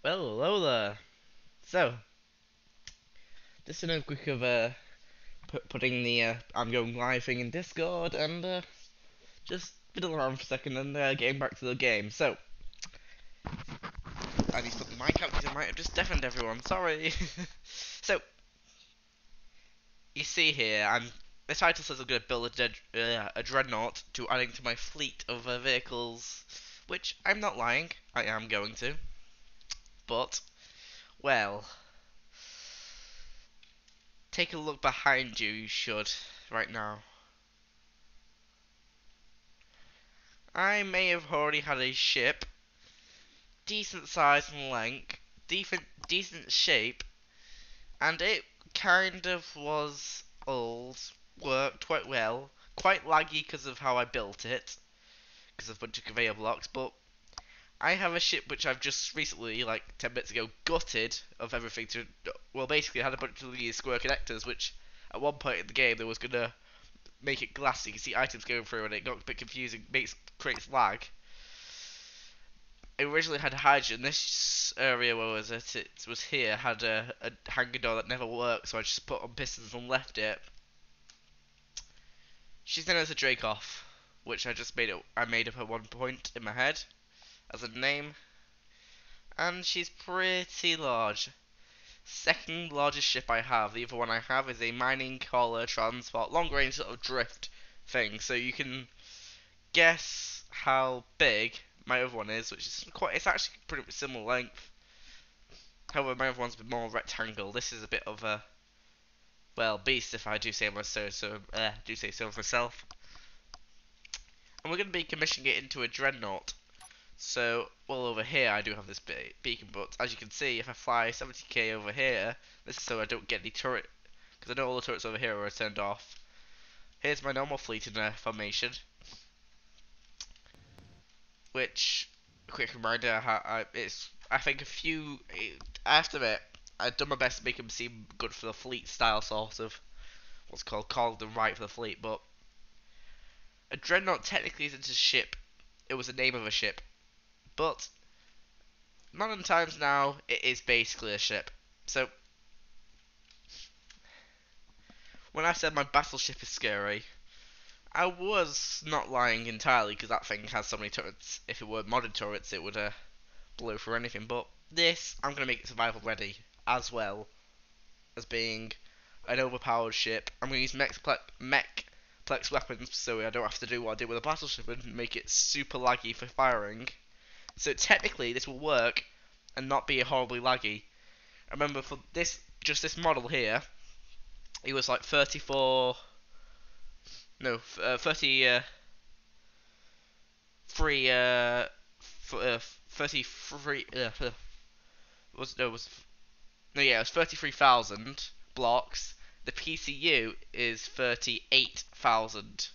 Well, hello there. So, just to know quick of putting the I'm going live thing in Discord and just fiddle around for a second and getting back to the game. So, I need to put the mic out because I might have just deafened everyone. Sorry. So, you see here, the title says I'm going to build a Dreadnought to adding to my fleet of vehicles, which I'm not lying. I am going to, but well. Take a look behind you, you should, right now. I may have already had a ship, decent size and length, decent shape, and it kind of was old, worked quite well, quite laggy because of how I built it, because of a bunch of conveyor blocks, but I have a ship which I've just recently, like 10 minutes ago, gutted of everything to, well basically I had a bunch of these square connectors which at one point in the game there was gonna make it glass so you can see items going through and it got a bit confusing, creates lag. It originally had hydrogen. This area where was it? It was here, had a hangar door that never worked, so I just put on pistons and left it. She's known as a Dracoff, which I made up at one point in my head as a name, and she's pretty large. Second largest ship I have. The other one I have is a mining hauler transport, long range sort of drift thing. So you can guess how big my other one is, which is it's actually pretty much similar length. However, my other one's a bit more rectangle. This is a bit of a, well, beast if I do say so myself. And we're going to be commissioning it into a Dreadnought. So, well, over here I do have this beacon, but as you can see, if I fly 70k over here, this is so I don't get any turret, because I know all the turrets over here are turned off. Here's my normal fleet in formation, which, quick reminder, I think I have to admit, I've done my best to make them seem good for the fleet style, sort of, what's called them right for the fleet, but a Dreadnought technically isn't a ship, it was the name of a ship, but modern times now, it is basically a ship. So, when I said my battleship is scary, I was not lying entirely, because that thing has so many turrets. If it were modern turrets, it would blow through anything. But this, I'm going to make it survival ready, as well as being an overpowered ship. I'm going to use mechplex weapons, so I don't have to do what I did with a battleship and make it super laggy for firing. So technically, this will work and not be horribly laggy. I remember for just this model here, it was like 34, no, 33, 33, it was 33,000 blocks. The PCU is 38,000.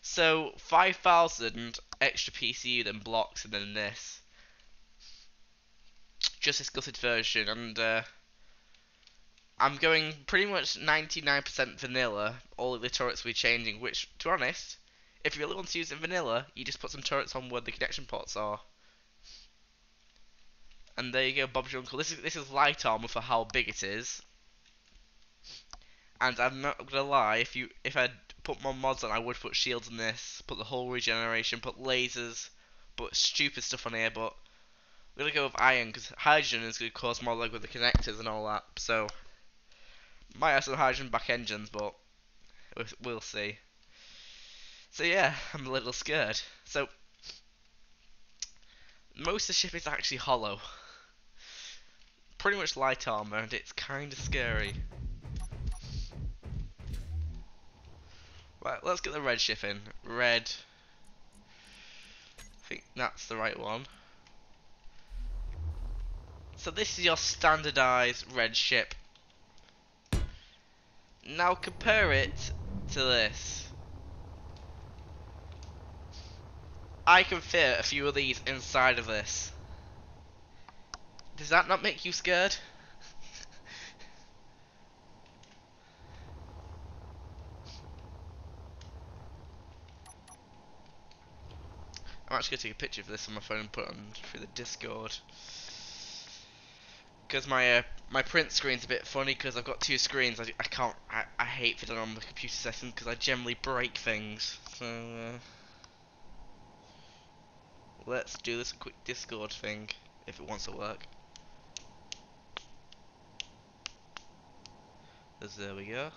So 5,000 extra PCU than blocks and then this. Just this gutted version, and I'm going pretty much 99% vanilla. All of the turrets will be changing, which, to be honest, if you really want to use it in vanilla, you just put some turrets on where the connection ports are. And there you go, Bob's your uncle. This is light armor for how big it is. And I'm not gonna lie, if I put more mods on, I would put shields in this, put the hull regeneration, put lasers, put stupid stuff on here. But we're gonna go with iron because hydrogen is gonna cause more lag with the connectors and all that. So might have some hydrogen back engines, but we'll see. So yeah, I'm a little scared. So most of the ship is actually hollow. Pretty much light armor, and it's kind of scary. Right, let's get the red ship in. Red. I think that's the right one. So this is your standardized red ship. Now compare it to this. I can fit a few of these inside of this. Does that not make you scared? I'm actually going to take a picture of this on my phone and put it on through the Discord. because my print screen's a bit funny because I've got two screens. I can't. I hate fiddling on the computer setting because I generally break things. So let's do this quick Discord thing if it wants to work. There we go.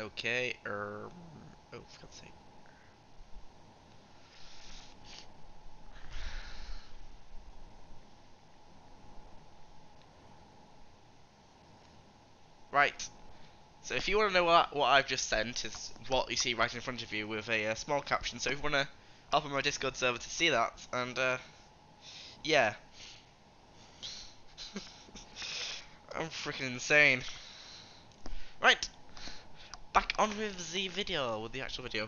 Okay, oh, for God's sake. Right, so if you want to know what I've just sent, is what you see right in front of you with a small caption, so if you want to hop on my Discord server to see that, and yeah. I'm freaking insane. Right, back on with the video, with the actual video.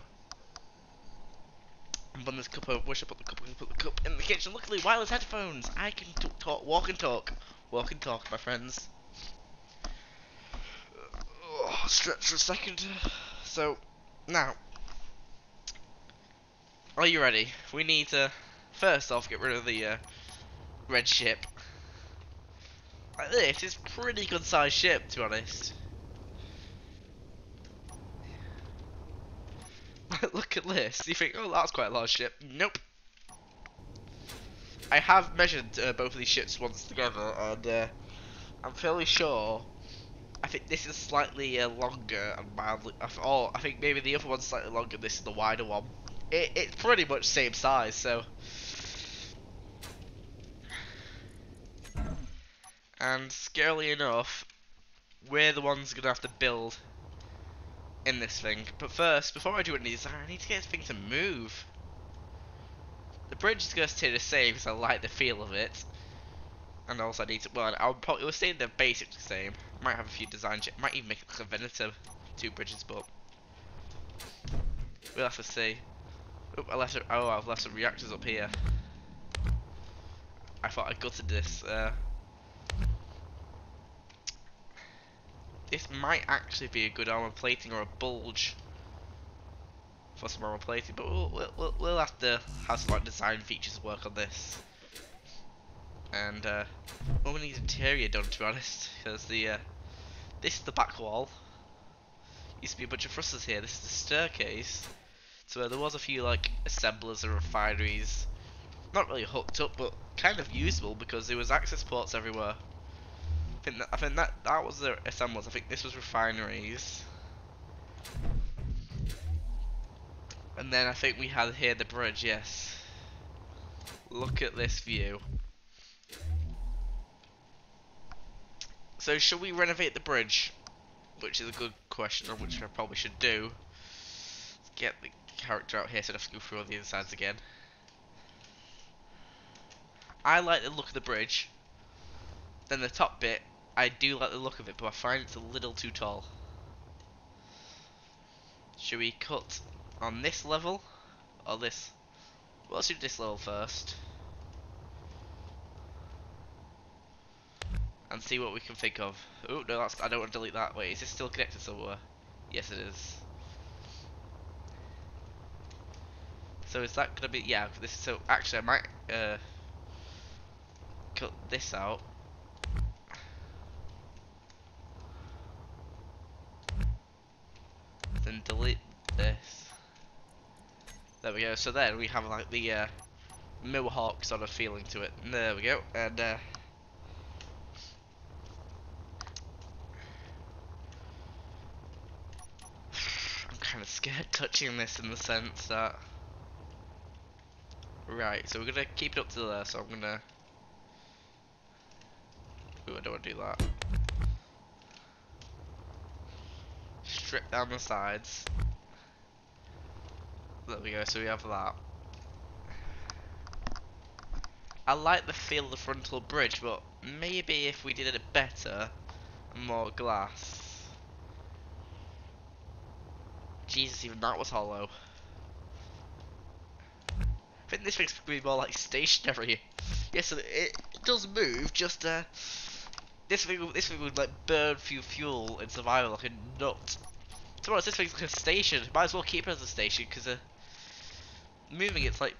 I'm on this cup of, wish I put the cup in the kitchen. Luckily, wireless headphones. I can talk, walk and talk. Walk and talk, my friends. Oh, stretch for a second. So, now, are you ready? We need to, first off, get rid of the red ship. This is pretty good sized ship, to be honest. Look at this. You think, oh, that's quite a large ship. Nope. I have measured both of these ships once together, and I'm fairly sure. I think this is slightly longer and mildly. I think maybe the other one's slightly longer. This is the wider one. It's pretty much same size, so. And scarily enough, we're the ones gonna have to build in this thing. But first, before I do any design, I need to get this thing to move. The bridge is gonna stay the same because I like the feel of it. And also I need to, well, I'll probably stay the basics the same. Might have a few design changes. Might even make it like a Venator, two bridges, but we'll have to see. Oh, I've left some reactors up here. I thought I gutted this. This might actually be a good armor plating or a bulge for some armor plating, but we'll have to have some like design features work on this. And we need interior done, to be honest, because this is the back wall. Used to be a bunch of thrusters here. This is the staircase. So there was a few like assemblers and refineries, not really hooked up, but kind of usable because there was access ports everywhere. I think that was the assemblers. I think this was refineries, and then I think we had here the bridge. Yes. Look at this view. So should we renovate the bridge? Which is a good question, or which I probably should do. Let's get the character out here so I don't have to go through all the insides again. I like the look of the bridge. Then the top bit, I do like the look of it, but I find it's a little too tall. Should we cut on this level or this? Well, let's do this level first and see what we can think of. Oh no, I don't want to delete that. Wait, is this still connected somewhere? Yes, it is. So is that gonna be, yeah? This, so actually, I might cut this out. Then delete this. There we go. So then we have like the Mohawk sort of feeling to it. There we go. And I'm kind of scared touching this in the sense that. Right. So we're gonna keep it up to there. So I'm gonna. Ooh, I don't want to do that. Strip down the sides. There we go, so we have that. I like the feel of the frontal bridge, but maybe if we did it better, and more glass. Jesus, even that was hollow. I think this thing's going to be more like stationary. Yes, so it does move, just this thing would like burn fuel in survival like a nut. To be honest, this thing's like a station. Might as well keep it as a station because moving it's like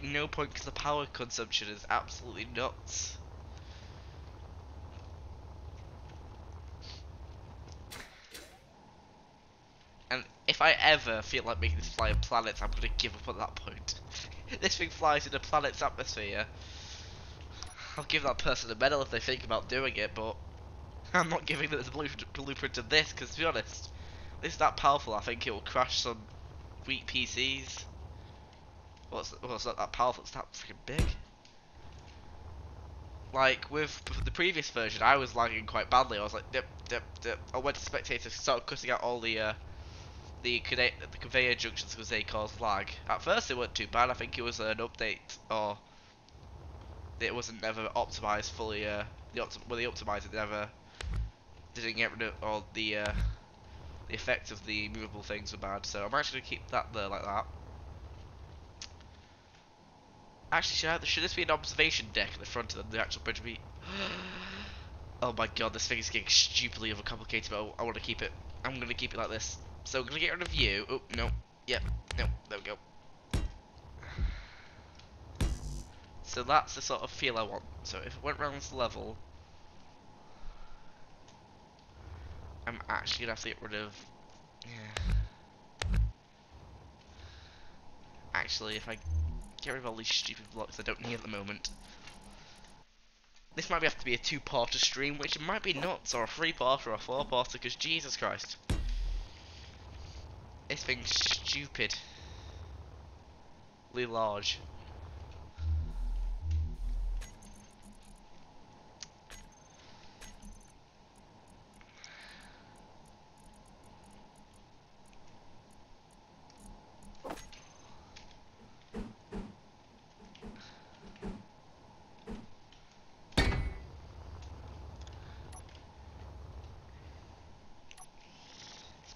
no point because the power consumption is absolutely nuts. And if I ever feel like making this fly in planets, I'm gonna give up at that point. This thing flies in a planet's atmosphere. I'll give that person a medal if they think about doing it, but I'm not giving them the blueprint of this because, to be honest, this is that powerful. I think it will crash some weak PCs. Well, it's not that powerful. It's that freaking big. Like with the previous version, I was lagging quite badly. I was like, dip, dip, dip. I went to spectators, started cutting out all the conveyor junctions because they caused lag. At first, it wasn't too bad. I think it was an update, or it wasn't never optimized fully. When they optimized it, they never didn't get rid of all the effects of the movable things were bad. So I'm actually gonna keep that there like that. Actually, should this be an observation deck at the front of the actual bridge? Be oh my god, this thing is getting stupidly overcomplicated, but I want to keep it. I'm going to keep it like this. So I'm going to get rid of you. Oh, no. Yep. No. There we go. So that's the sort of feel I want. So if it went around this level, I'm actually going to have to get rid of... Yeah. Actually, if I get rid of all these stupid blocks I don't need at the moment. This might have to be a 2-parter stream, which might be nuts, or a 3-parter or a 4-parter, because Jesus Christ. This thing's stupidly large.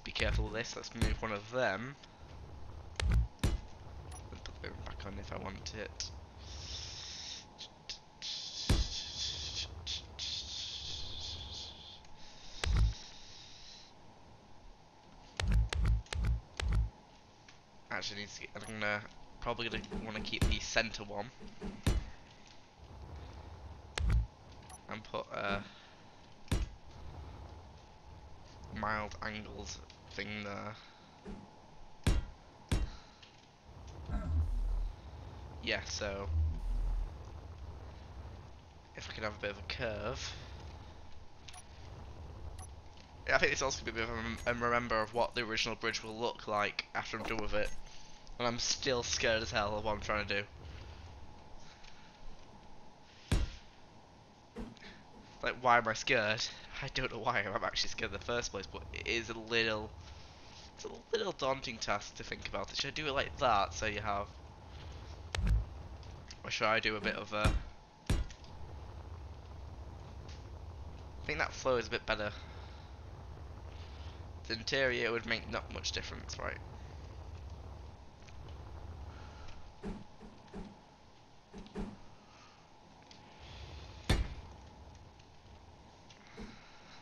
Be careful with this. Let's move one of them. And put them back on if I want it. Actually, needs to get, I'm probably gonna want to keep the center one and put mild angled thing there. Yeah, so if I can have a bit of a curve. Yeah, I think it's also going to be a bit of a remember of what the original bridge will look like after I'm done with it. And I'm still scared as hell of what I'm trying to do. Like, why am I scared? I don't know why I'm actually scared in the first place, but it is it's a little daunting task to think about. Should I do it like that, so you have... Or should I do a bit of a... I think that flow is a bit better. The interior would make not much difference, right?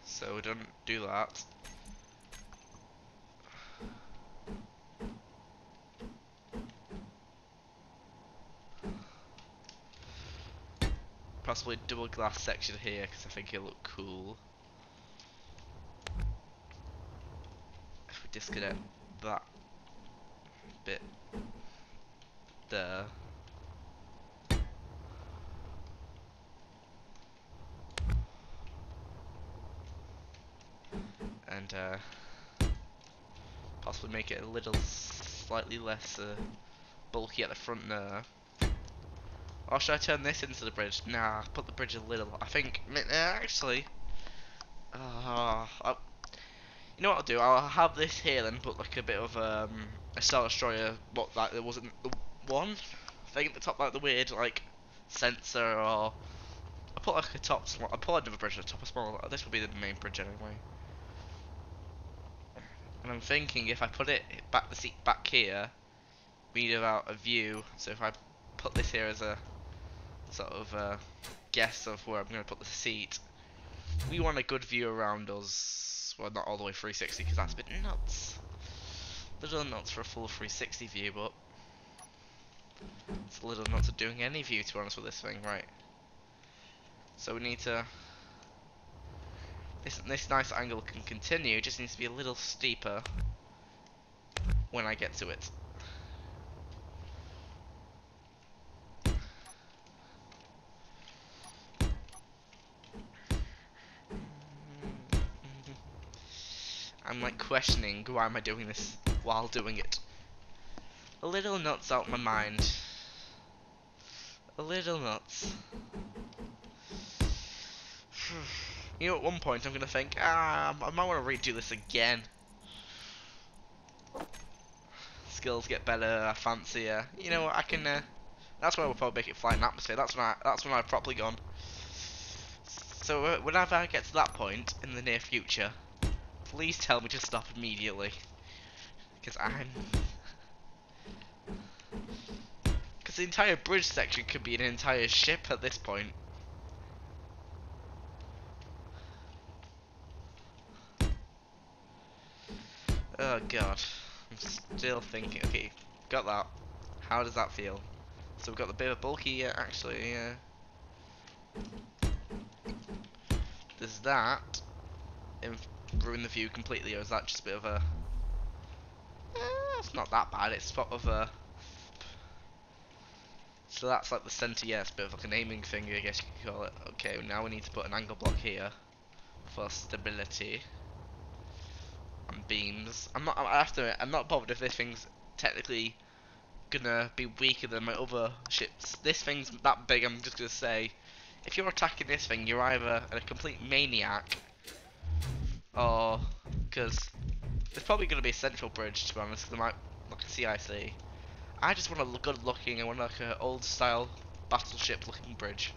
So we don't do that. Possibly double glass section here because I think it'll look cool. If we disconnect that bit there. And possibly make it a little slightly less bulky at the front there. Or should I turn this into the bridge? Nah, put the bridge a little. I think actually, You know what I'll do? I'll have this here then put like a bit of a Star Destroyer. What like there wasn't the one thing at the top like the weird like sensor or I put like a top small. I put another bridge at the top of small. This will be the main bridge anyway. And I'm thinking if I put it back the seat back here, we need about a view. So if I put this here as a sort of guess of where I'm going to put the seat, we want a good view around us. Well, not all the way 360 because that's a bit nuts. Little nuts for a full 360 view, but it's a little nuts of doing any view to be honest with this thing, right? So we need to. This nice angle can continue. Just needs to be a little steeper when I get to it. I'm like questioning why am I doing this while doing it. A little nuts out my mind. A little nuts. You know, at one point I'm gonna think, I might want to redo this again. Skills get better, fancier. You know, I can. That's when we'll probably make it fly in atmosphere. That's when I've properly gone. So whenever I get to that point in the near future, please tell me to stop immediately, because the entire bridge section could be an entire ship at this point. Oh god, I'm still thinking. Okay, got that. How does that feel? So we've got the bit of bulky, actually. Does that ruin the view completely, or is that just a bit of a? It's not that bad. It's sort of a. So that's like the center. Yeah, it's a bit of like an aiming thing, I guess you could call it. Okay, now we need to put an angle block here for stability and beams. I have to admit, I'm not bothered if this thing's technically gonna be weaker than my other ships. This thing's that big. I'm just gonna say, if you're attacking this thing, you're either a complete maniac, or because there's probably gonna be a central bridge. To be honest, there might like a CIC. I just want a good looking. I want like an old style battleship looking bridge.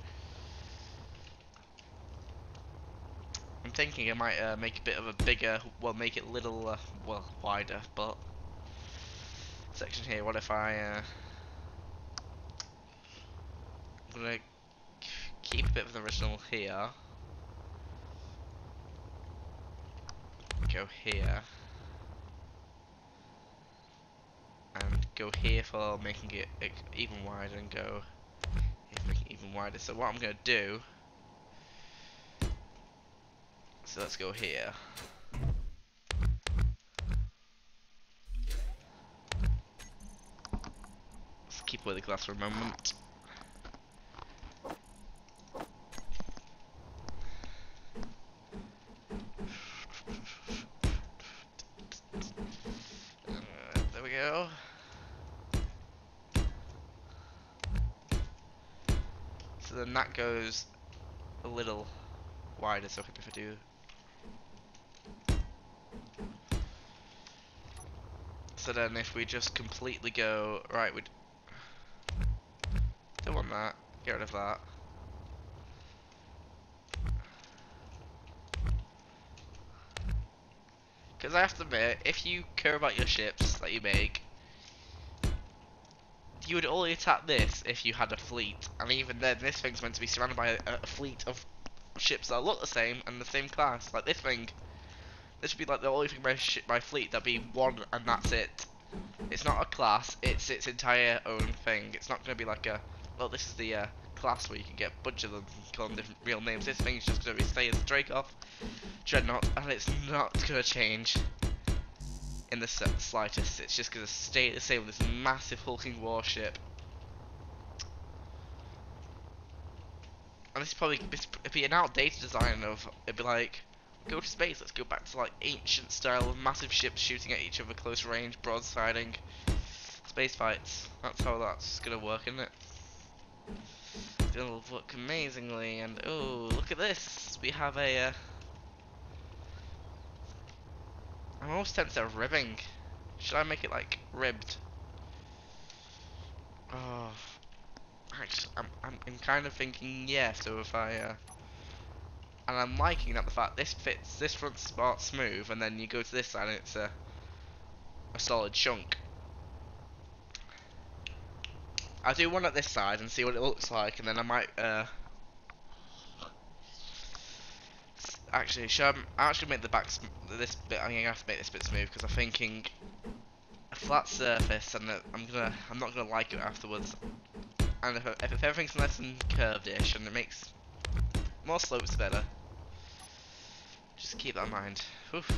I'm thinking I might make a bit of a bigger, well, make it a little, well, wider, but section here. What if I'm gonna keep a bit of the original here, go here, and go here for making it even wider, and go here for making it even wider. So what I'm gonna do, so let's go here. Let's keep away the glass for a moment. There we go. So then that goes a little wider, so if I do. So then if we just completely go, right, we don't want that, get rid of that. Because I have to admit, if you care about your ships that you make, you would only attack this if you had a fleet. And even then, this thing's meant to be surrounded by a fleet of ships that look the same and the same class. Like this thing, this would be like the only thing by fleet that'd be one and that's it. It's not a class, it's its entire own thing. It's not going to be like a, well, this is the class where you can get a bunch of them and call them different real names. This thing's just going to be stay as Dreadnought, and it's not going to change in the slightest. It's just going to stay the same with this massive hulking warship. And this is probably, it'd be an outdated design of, it'd be like, go to space, let's go back to like ancient style of massive ships shooting at each other close range, broadsiding, space fights. That's how that's gonna work, isn't it? It's gonna look amazingly, and oh, look at this! We have a I'm almost tempted at ribbing. Should I make it like ribbed? Oh, actually, I'm kind of thinking yeah. So if I and I'm liking that the fact this fits this front's smooth, and then you go to this side and it's a solid chunk. I'll do one at this side and see what it looks like, and then I might actually I actually make the back this bit. I'm gonna have to make this bit smooth because I'm thinking a flat surface, and I'm not gonna like it afterwards. And if everything's nice and curved-ish, and it makes more slopes better, just keep that in mind. Oof.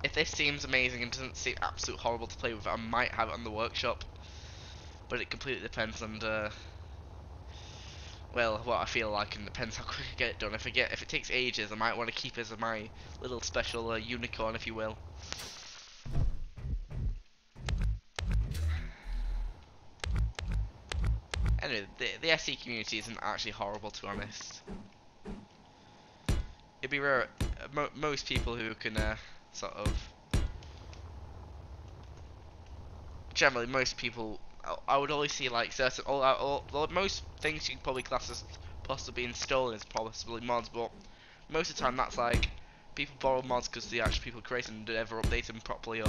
If this seems amazing and doesn't seem absolutely horrible to play with, I might have it on the workshop. But it completely depends on well, what I feel like, and depends how quick I get it done. If it takes ages, I might want to keep it as my little special unicorn, if you will. Anyway, the SE community isn't actually horrible, to be honest. It'd be rare. Most people who can sort of generally most people I would always see like certain most things you can probably class as possibly installing as possibly mods, but most of the time that's like people borrow mods because the actual people creating them never update them properly,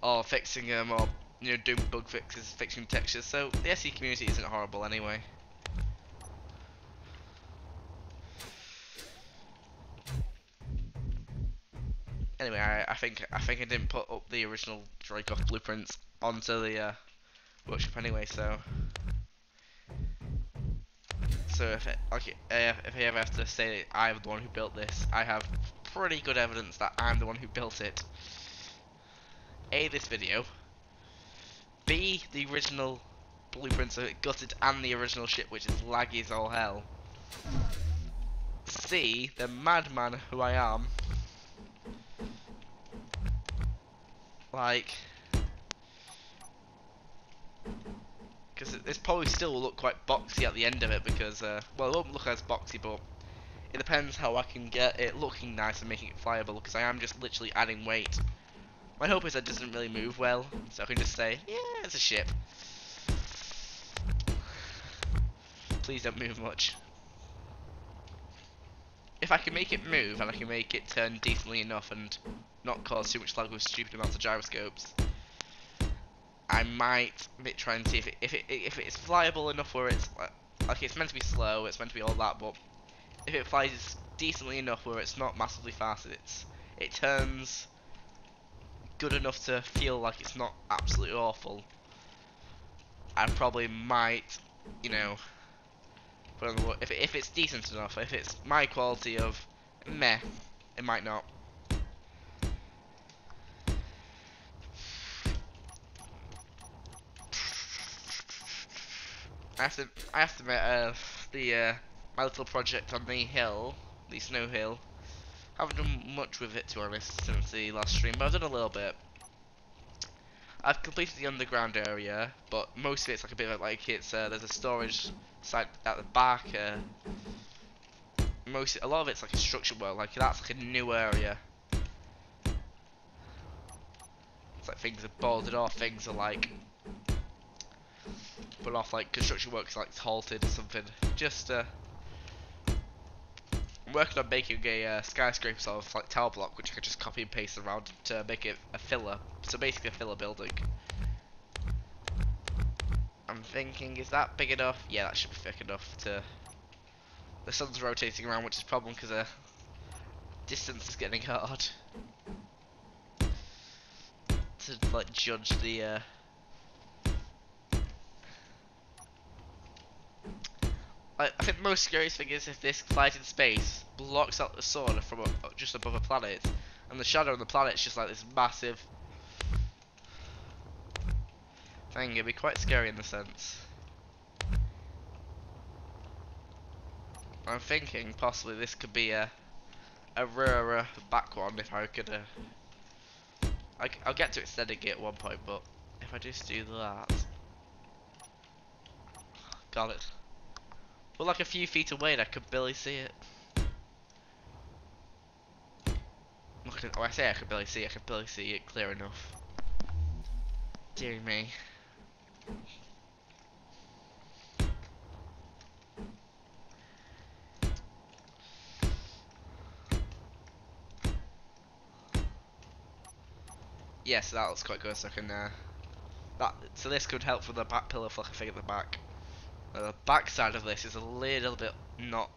or fixing them, or doing bug fixes, fixing textures. So the SE community isn't horrible anyway. Anyway, I think I didn't put up the original Dracoff blueprints onto the workshop anyway, so if if I ever have to say I'm the one who built this, I have pretty good evidence that I'm the one who built it. A, this video. B, the original blueprints are gutted and the original ship, which is laggy as all hell. C, the madman who I am. Like, because this probably still will look quite boxy at the end of it, because well, it won't look as boxy, but it depends how I can get it looking nice and making it flyable, because I am just literally adding weight. My hope is that it doesn't really move well, so I can just say, yeah, it's a ship. Please don't move much. If I can make it move, and I can make it turn decently enough and not cause too much lag with stupid amounts of gyroscopes, I might try and see if it's flyable enough where it's like it's meant to be slow, it's meant to be all that, but if it flies decently enough where it's not massively fast, it turns good enough to feel like it's not absolutely awful, I probably might, put on the if it's decent enough. If it's my quality of meh, it might not. I have to admit, my little project on the hill, the snow hill, haven't done much with it, to be honest, since the last stream, but I've done a little bit. I've completed the underground area, but most of it's like a bit of like it's there's a storage site at the back. A lot of it's like a structured world, like that's like a new area. It's like things are boarded off, things are like put off, like construction work's like halted or something. Just I'm working on making a skyscraper sort of like tower block, which I could just copy and paste around to make it a filler. So basically a filler building. I'm thinking, is that big enough? Yeah, that should be thick enough to. The sun's rotating around, which is a problem because distance is getting hard to like judge the. I think the most scariest thing is if this flies in space blocks out the sun from just above a planet, and the shadow on the planet's just like this massive thing. It'd be quite scary in the sense. I'm thinking possibly this could be a rarer back one if I could. I'll get to extending it at one point, but if I just do that. God, it. We're like a few feet away and I could barely see it. Oh, I say I could barely see it. I could barely see it clear enough. Dear me. Yes, that looks quite good. So I can so this could help with the back pillar for like a thing at the back. The back side of this is a little bit not.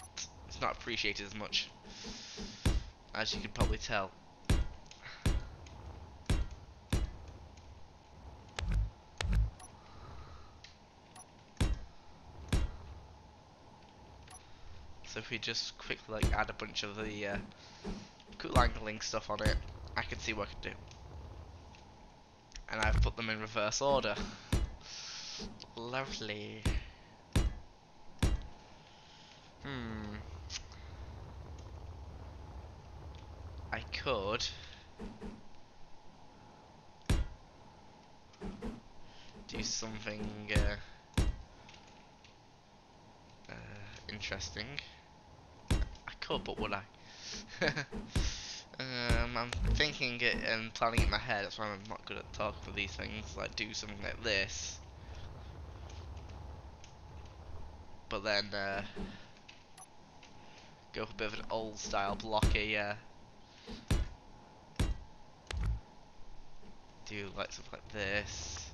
It's not appreciated as much, as you can probably tell. So if we just quickly like add a bunch of the cool angling stuff on it, I can see what I can do. And I've put them in reverse order. Lovely. I could do something interesting. I could, but would I? I'm thinking it and planning it in my head. That's why I'm not good at talking for these things. Like do something like this, but then go for a bit of an old style blocky. Do like something like this,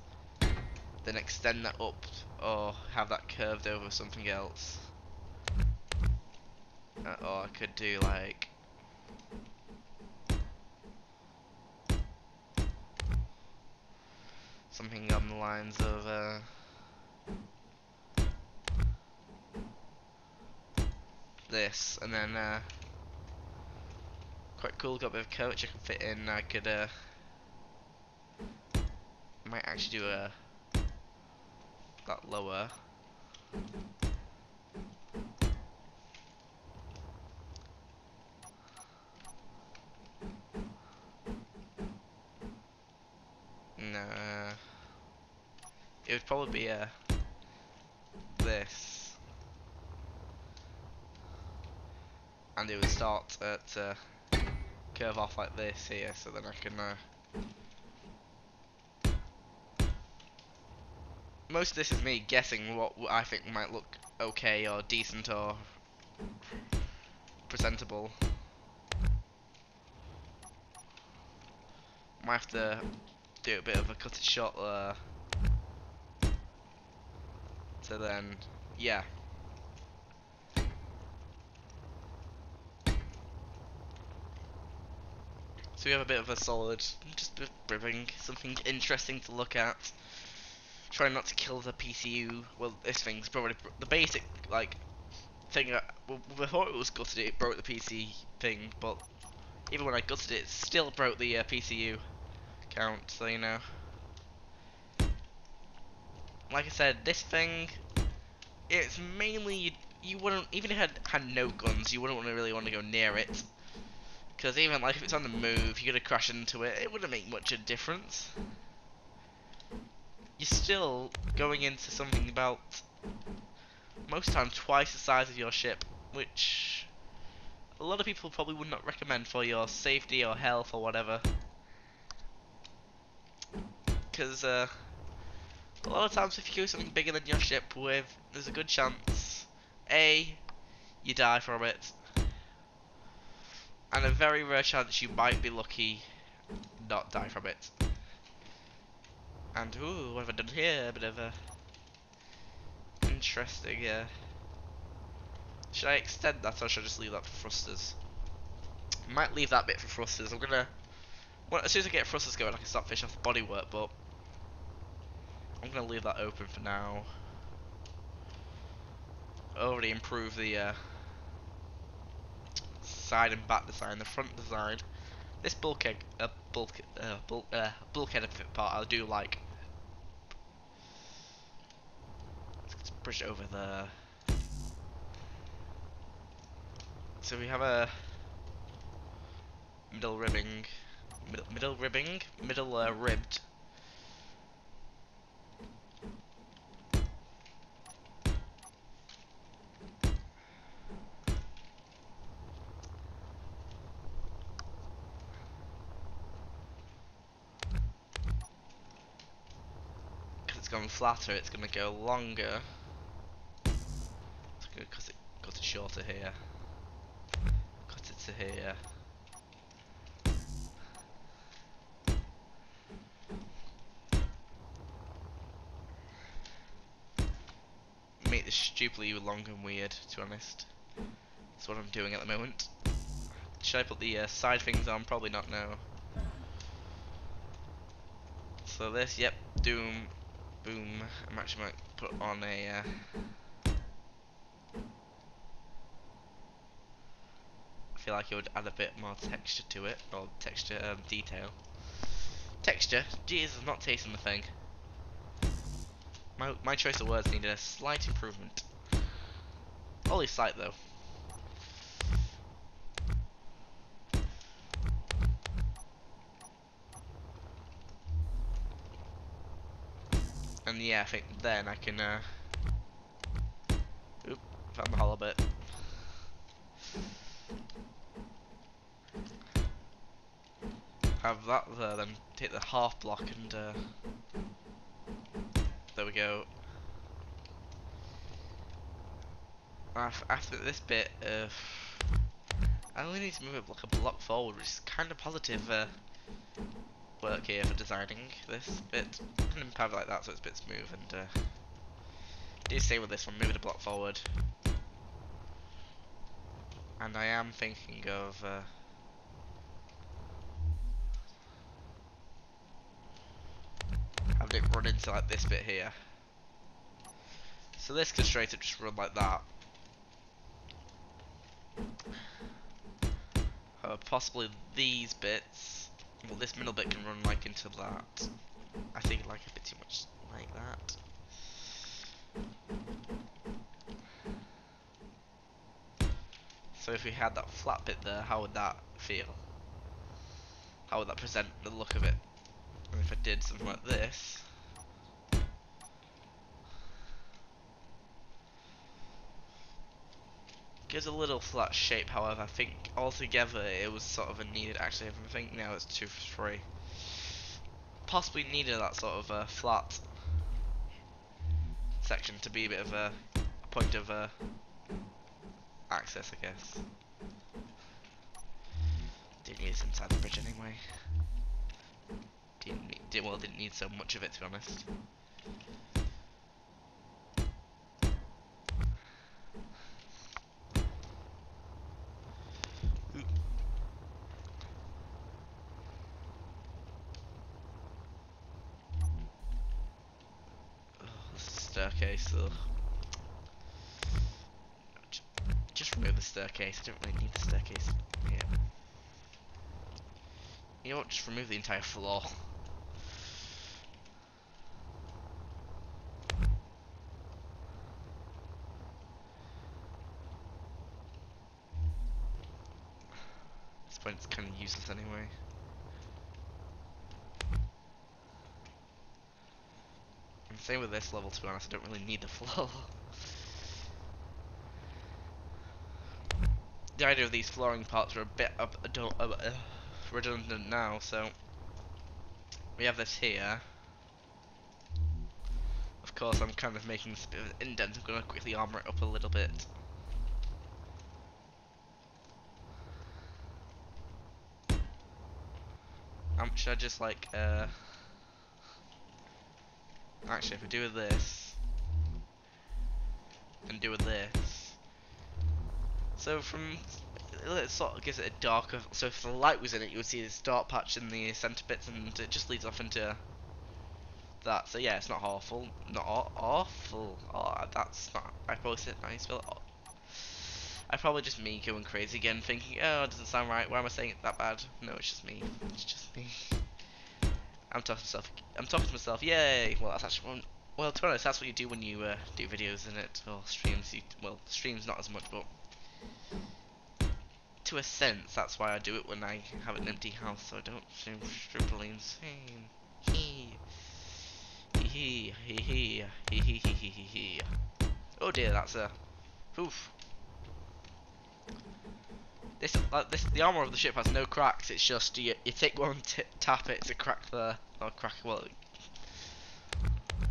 then extend that up, or have that curved over something else. Or I could do like something on the lines of this, and then quite cool, got a bit of curve which I can fit in. I could might actually do that lower. No, it would probably be this, and it would start at curve off like this here, so then I can most of this is me guessing what I think might look okay or decent or presentable. Might have to do a bit of a cut it short so then, yeah. So we have a bit of a solid, just a bit of ribbing, something interesting to look at. Try not to kill the PCU. Well, this thing's probably the basic like thing. Well, before it was gutted, it broke the PC thing, but even when I gutted it, it still broke the PCU count. So you know, like I said, this thing, it's mainly you wouldn't, even if it had no guns, you wouldn't really want to go near it. Because even like if it's on the move, you're gonna crash into it. It wouldn't make much of a difference. You're still going into something about most times twice the size of your ship, which a lot of people probably would not recommend for your safety or health or whatever. Because a lot of times if you go something bigger than your ship with, there's a good chance A, you die from it, and a very rare chance you might be lucky not die from it. And ooh, what have I done here? A bit of a interesting. Should I extend that or should I just leave that for thrusters? I might leave that bit for thrusters. I'm gonna. Well, as soon as I get thrusters going, I can start finishing off the bodywork, but I'm gonna leave that open for now. Already improved the side and back design, the front design. This bulkhead part I do like. Let's push it over there. So we have a middle ribbing, middle ribbed. gone flatter, it's gonna go longer. It's gonna cut it shorter here. Cut it to here. Make this stupidly long and weird, to be honest. That's what I'm doing at the moment. Should I put the side things on? Probably not now. So this, yep, doom, boom. I'm actually might put on a. I feel like it would add a bit more texture to it, or texture detail. Texture? Jesus, I'm not tasting the thing. My choice of words needed a slight improvement. Only slight though. And yeah, I think then I can oop, found the hollow bit. Have that there, then take the half block and there we go. After this bit, I only need to move it like a block forward, which is kind of positive work here for designing this bit. I'm gonna have it like that so it's a bit smooth, and do the same with this one, move it a block forward. And I am thinking of having it run into like this bit here. So this can straight up just run like that. Possibly these bits, well this middle bit can run like into that. I think like a bit too much like that. So if we had that flat bit there, how would that feel? How would that present the look of it? And if I did something like this, gives a little flat shape. However, I think altogether it was sort of a needed. Actually, I think now it's 2 for 3. Possibly needed that sort of flat section to be a bit of a point of access, I guess. Didn't need this inside the bridge anyway. Didn't need so much of it, to be honest. Staircase, ugh. Just remove the staircase. I don't really need the staircase here. You know what? Just remove the entire floor. At this point, it's kind of useless anyway. And same with this level, to be honest. I don't really need the floor. The idea of these flooring parts are a bit redundant now, so we have this here. Of course, I'm kind of making this a bit of an indent. I'm going to quickly armor it up a little bit. Should I just like actually, if we do this and do this, so from it sort of gives it a darker. So if the light was in it, you would see this dark patch in the center bits, and it just leads off into that. So yeah, it's not awful, not awful. Oh, that's not. I probably said nice. Well, I probably just me going crazy again, thinking, oh, it doesn't sound right. Why am I saying it that bad? No, it's just me. It's just me. I'm talking to myself. I'm talking to myself. Yay! Well, that's actually well. To be honest, that's what you do when you do videos, isn't it? Or streams. Well, streams not as much, but to a sense, that's why I do it when I have an empty house, so I don't seem strictly insane. Hee hee hee hee hee hee hee hee hee. Oh dear, that's a oof. The armor of the ship has no cracks. It's just you take one tap it to crack the or crack. Well,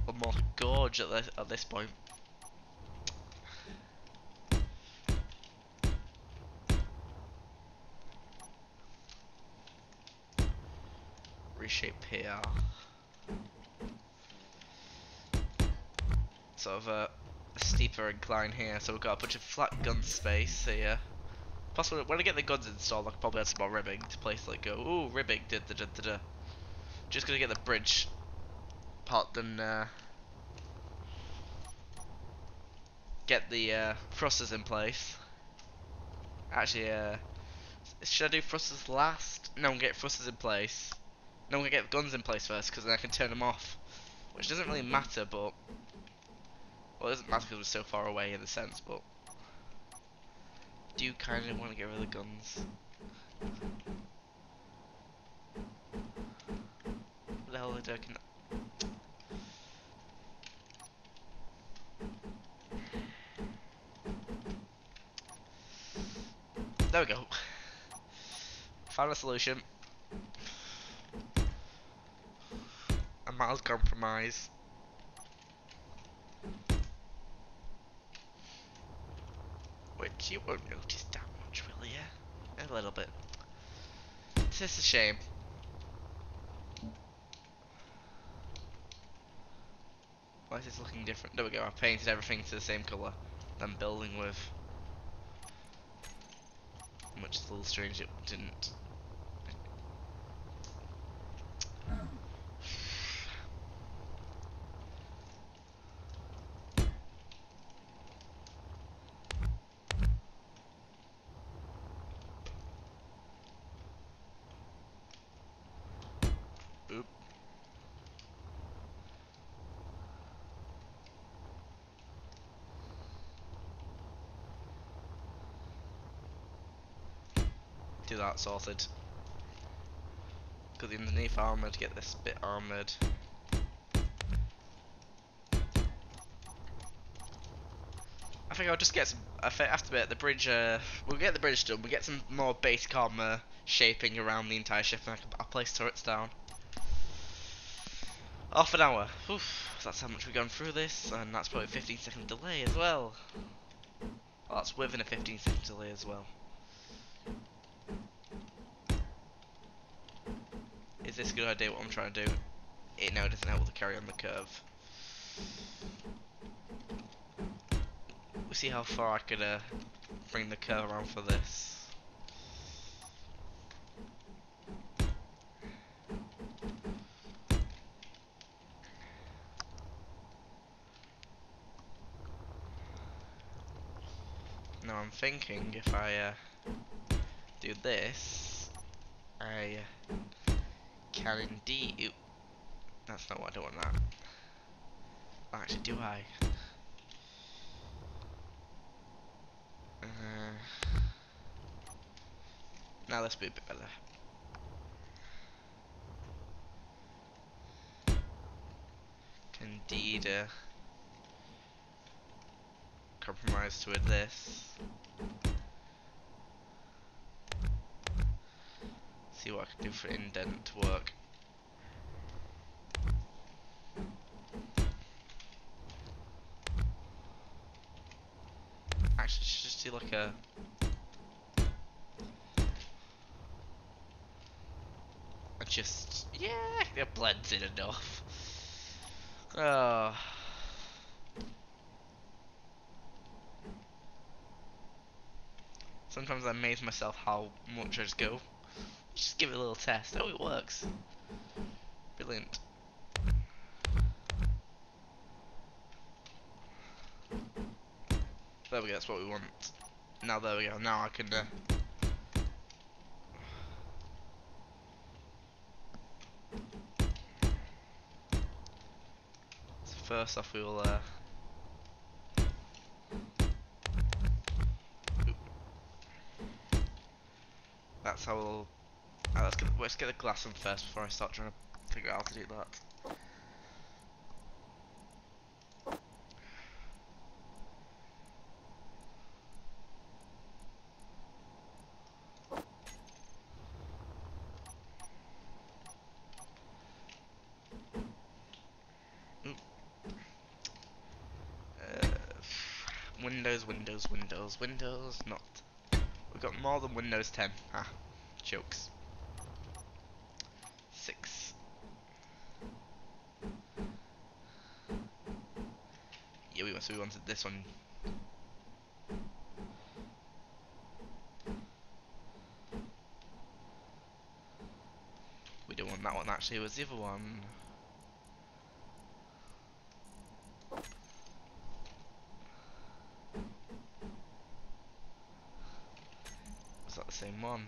almost gorge at this point. Reshape here. Sort of a steeper incline here, so we've got a bunch of flat gun space here. Possibly when I get the guns installed, I could probably add some more ribbing to place like go, ooh, ribbing, da da da da da. Just gonna get the bridge part done. Get the thrusters in place. Actually, should I do thrusters last? No, I'm gonna get thrusters in place. No, I'm gonna get the guns in place first, because then I can turn them off. Which doesn't really matter, but... Well, it doesn't matter because we're so far away in a sense, but... Do you kind of want to get rid of the guns? What the hell are they doing? There we go. Found a solution. A mild compromise. Which you won't notice that much, will you? A little bit. It's just a shame. Why is this looking different? There we go, I painted everything to the same colour that I'm building with. Which is a little strange it didn't. Oop. Do that sorted. Got the underneath armoured, get this bit armoured. I think I'll just get some. After the bridge, we'll get the bridge done. We'll get some more basic armour shaping around the entire ship, and I'll place turrets down. Half an hour. Oof, that's how much we've gone through this, and that's probably a 15-second delay as well. Well, that's within a 15-second delay as well. Is this a good idea? What I'm trying to do? No, it doesn't help to carry on the curve. We'll see how far I could bring the curve around for this. Now I'm thinking if I do this, I can indeed. Oop, that's not what I don't want. That. Actually, do I? Now let's be a bit better. Can indeed compromise to this. See what I can do for indent to work. Actually, just do like a. Just yeah, it blends in enough. Sometimes I amaze myself how much I just go. Just give it a little test. Oh, it works. Brilliant. There we go. That's what we want. Now there we go. Now I can. So first off, we will. That's how we'll. Let's get the glass on first before I start trying to figure out how to do that. Ooh. Windows, Windows, Windows, Windows, not. We've got more than Windows 10. Ah, jokes. 6. Yeah, we wanted this one. We don't want that one actually, it was the other one. Was that the same one?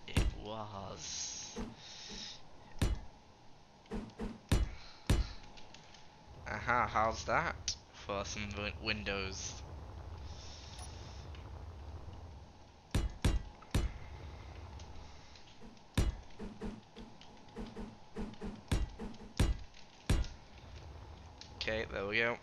It was. Aha, how's that for some Windows? Okay, there we go.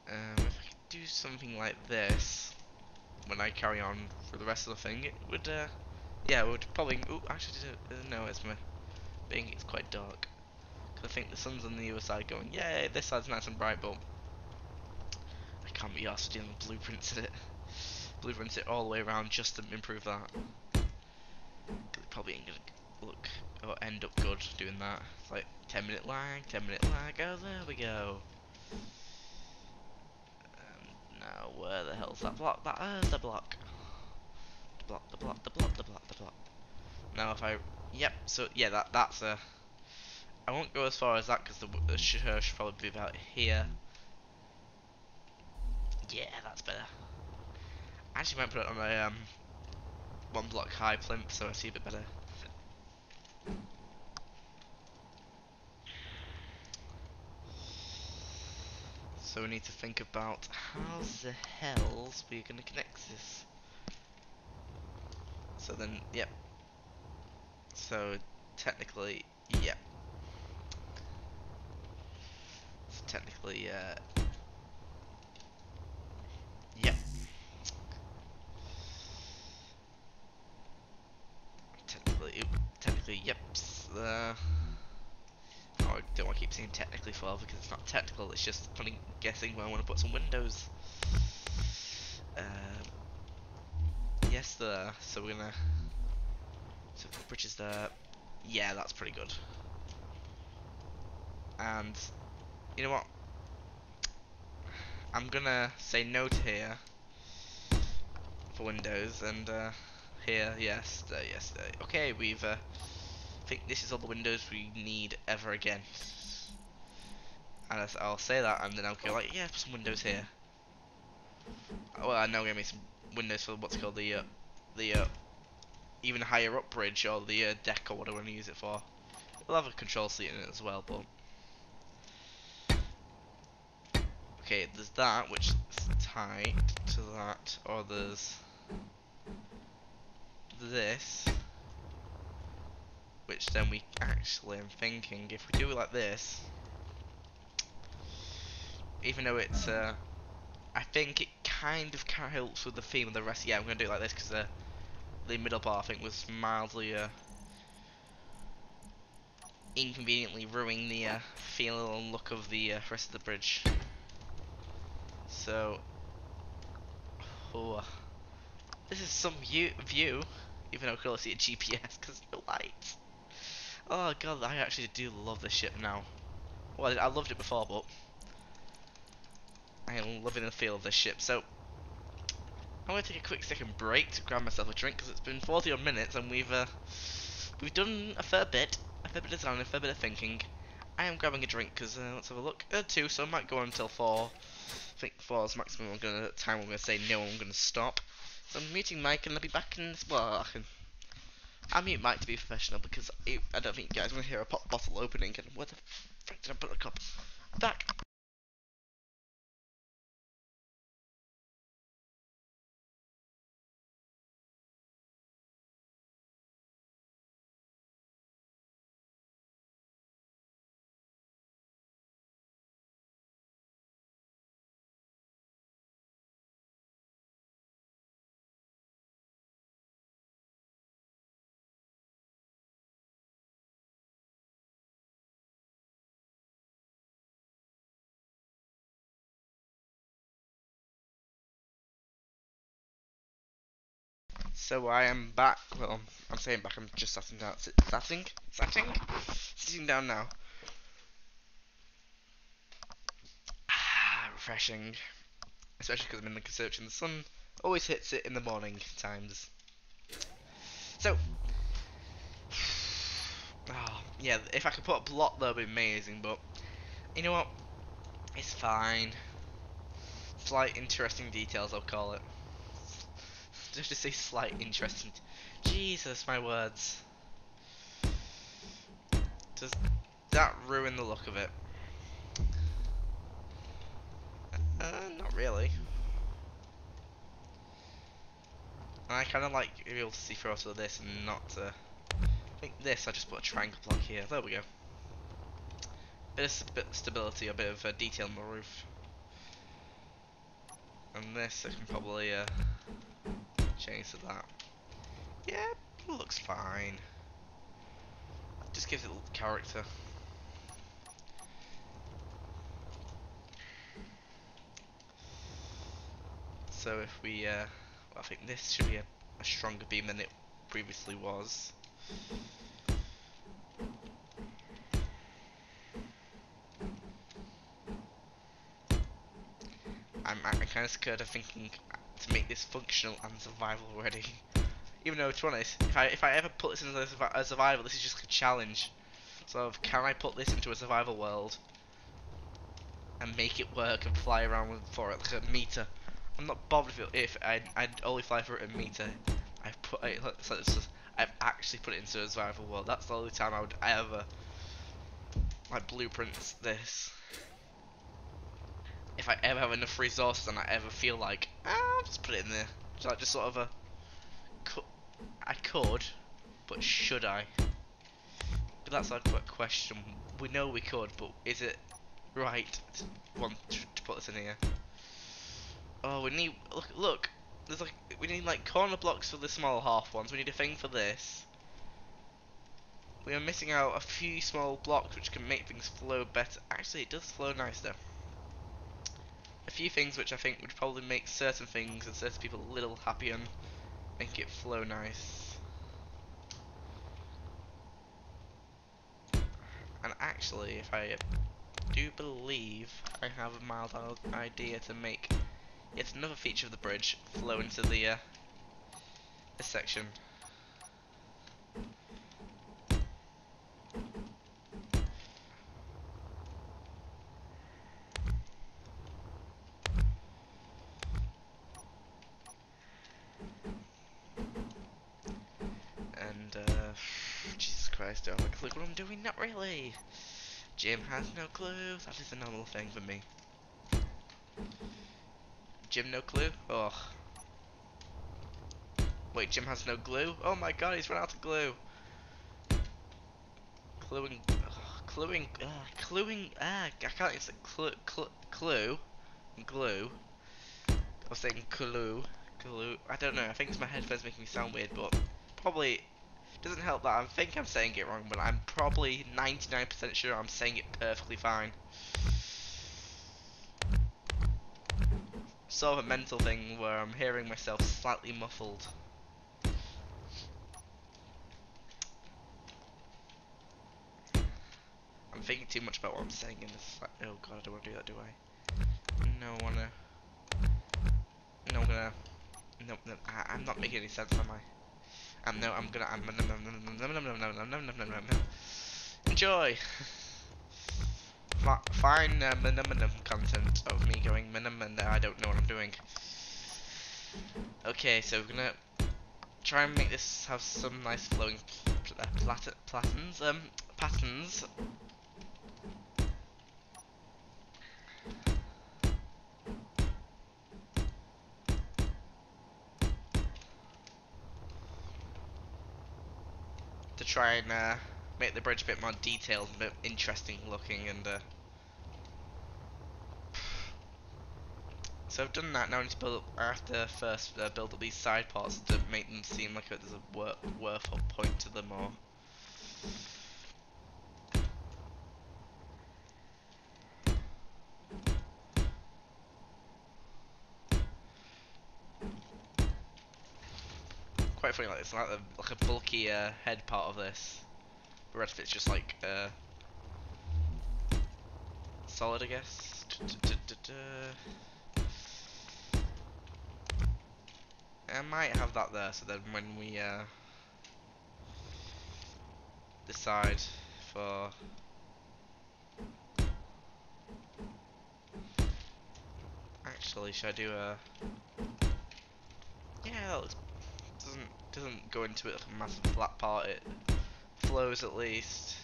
If I could do something like this when I carry on for the rest of the thing, it would, yeah, it would probably. Ooh, actually, no, it's my being. It's quite dark. Cause I think the sun's on the other side, going, yay, this side's nice and bright, but I can't be arsed dealing with blueprints in it. Blueprints it all the way around just to improve that. Cause it probably ain't gonna look or end up good doing that. It's like 10-minute lag, 10-minute lag. Oh, there we go. Now, where the hell's that block? There's the block. The block, the block, the block, the block, the block. Now if I, yep, so yeah, that's a, I won't go as far as that because the should probably be about here. Yeah, that's better. I actually might put it on a, 1 block high plinth so I see a bit better. So we need to think about how the hells we're gonna connect this. So then, yep. So technically, yep. So technically, yep. Technically, yep. Oh, I don't want to keep saying technically for because it's not technical. It's just funny guessing where I want to put some windows. Yes, there. So we're gonna. So the bridge is there. Yeah, that's pretty good. And you know what? I'm gonna say no to here for windows, and here, yes, there, yes, there. Okay, we've. I think this is all the windows we need ever again. And I'll say that, and then I'll go like, yeah, put some windows here. Well, I know I'm gonna make some windows for what's called the even higher up bridge or the deck or whatever I want to use it for. We'll have a control seat in it as well, but okay, there's that which is tied to that, or there's this, which then we actually, I'm thinking, if we do it like this, even though it's, I think it kind of helps with the theme of the rest. Yeah, I'm gonna do it like this because the middle part I think was mildly inconveniently ruining the feel and look of the rest of the bridge. So, oh, this is some view, even though I can only see a GPS because no lights. Oh god, I actually do love this ship now. Well, I loved it before, but I am loving the feel of this ship. So, I'm going to take a quick second break to grab myself a drink because it's been 40 odd minutes and we've done a fair bit of design, a fair bit of thinking. I am grabbing a drink because let's have a look. 2, so I might go on until 4. I think 4 is maximum time I'm going to say no, I'm going to stop. So I'm muting Mike and I'll be back in, well, I'll mute Mike to be professional because I don't think you guys want to hear a pop bottle opening and where the frick did I put the cup? Back! So I am back. Well, I'm saying back. I'm just sitting down. Sitting down now. Refreshing. Especially because I'm in the conservatory and the sun always hits it in the morning times. So, yeah, if I could put a block there, would be amazing. But you know what? It's fine. Slight interesting details, I'll call it. Just to say slight interesting. Jesus, my words. Does that ruin the look of it? Not really. I kind of like being able to see through also this and not to. I think this, I just put a triangle block here. There we go. Bit of stability, a bit of detail on the roof. And this, I can probably change to that. Yeah, it looks fine. Just gives it a little character. So if we, well, I think this should be a stronger beam than it previously was. I'm kind of scared of thinking to make this functional and survival ready. Even though, to be honest, if I ever put this into a survival, this is just a challenge. So can I put this into a survival world and make it work and fly around for it like a meter? I'm not bothered if I'd only fly for it a meter. I've actually put it into a survival world. That's the only time I would ever like blueprints this. If I ever have enough resources and I ever feel like, I'll just put it in there. Just sort of a, I could, but should I? But that's a quick question. We know we could, but is it right to put this in here? Oh, we need, look, there's like, we need like corner blocks for the small half ones. We need a thing for this. We are missing out a few small blocks which can make things flow better. Actually, it does flow nice though. A few things which I think would probably make certain things and certain people a little happier and make it flow nice. And actually, if I do believe I have a mild idea to make yet another feature of the bridge flow into the this section. And Jesus Christ, do I have a clue what I'm doing? Not really. Jim has no clue. That is a normal thing for me. Jim no clue? Ugh. Wait, Jim has no glue? Oh my god, he's run out of glue. Cluing, cluing, I can't even say glue. I was saying glue. I don't know, I think it's my headphones making me sound weird, but probably doesn't help that I think I'm saying it wrong, but I'm probably 99% sure I'm saying it perfectly fine. Sort of a mental thing where I'm hearing myself slightly muffled. I'm thinking too much about what I'm saying in this. Oh god, I don't want to do that, do I? No, I wanna. No, I'm gonna. No, I'm not making any sense, am I? No, I'm gonna. Enjoy. Fine content of me going and I don't know what I'm doing. Okay, so we're gonna try and make this have some nice flowing patterns. To try and make the bridge a bit more detailed, a bit interesting looking, and so I've done that. Now I need to build up. I have to first build up these side parts to make them seem like there's a worthwhile point to them, or quite funny. Like it's like a bulky head part of this. The rest of it's just like solid, I guess. I might have that there, so then when we decide for actually, should I do a yeah? That looks, doesn't go into it like a massive flat part. It flows at least.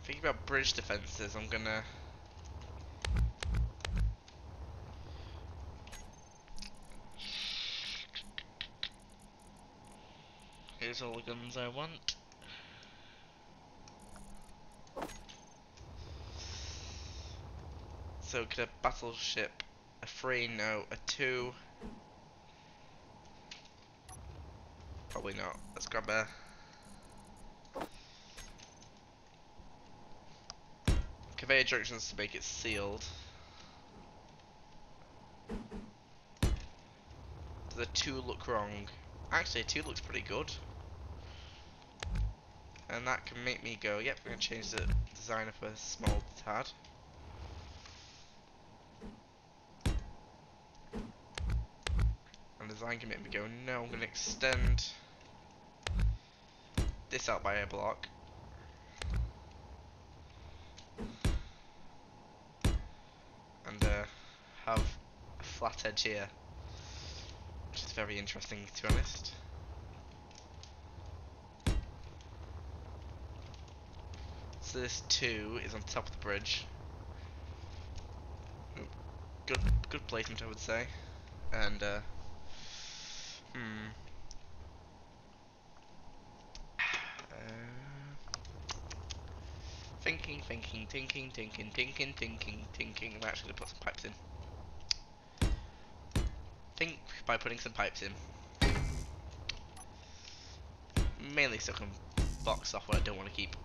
Thinking about bridge defenses, I'm gonna. Here's all the guns I want. So could a battleship, a 3, no, a 2? Probably not. Let's grab a conveyor junctions to make it sealed. Does a 2 look wrong? Actually, a 2 looks pretty good. And that can make me go, yep, I'm going to change the design of a small tad. And the design can make me go, no, I'm going to extend this out by a block. And have a flat edge here. Which is very interesting, to be honest. So this 2 is on top of the bridge. Good placement, I would say. And thinking. I'm actually gonna put some pipes in. Think by putting some pipes in. Mainly so I can box off what I don't want to keep.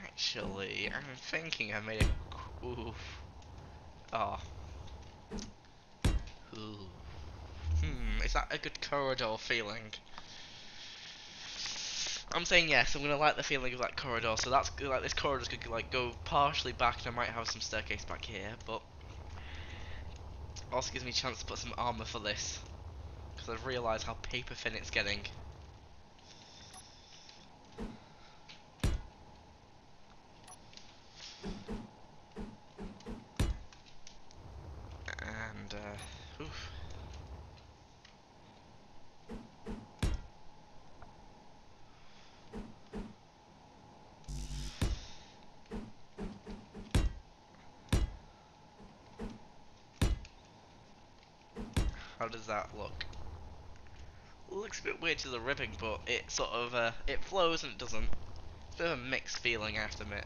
Actually, I'm thinking I made a... Oof. Oh. Ooh. Is that a good corridor feeling? I'm saying yes, I'm gonna like the feeling of that corridor, so that's like this corridor's gonna like go partially back and I might have some staircase back here, but also gives me a chance to put some armour for this. Because I've realised how paper thin it's getting. And oof. How does that look? Looks a bit weird to the ribbing, but it sort of it flows and it doesn't. It's a bit of a mixed feeling, I have to admit.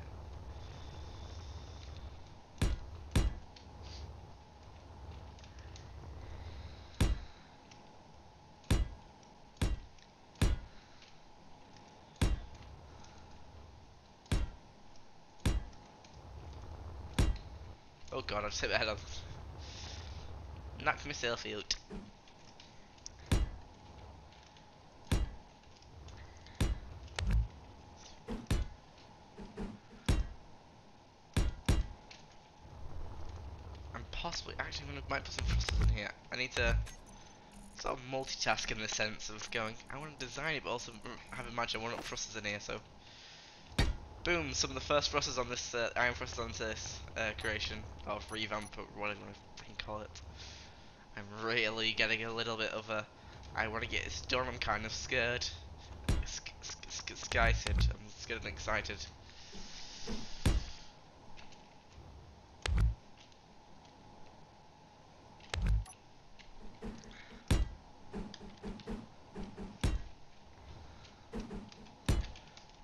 Oh god, I just hit my head on. Knocked myself out. And possibly, actually, might put some thrusters in here. I need to sort of multitask in the sense of going, I want to design it, but also have in mind I want to put thrusters in here, so. Boom, some of the first thrusters on this, iron thrusters on this creation, or revamp, or whatever you want to freaking call it. I'm really getting a little bit of a, I want to get this done, I'm kind of scared. Skysid, I'm just getting excited.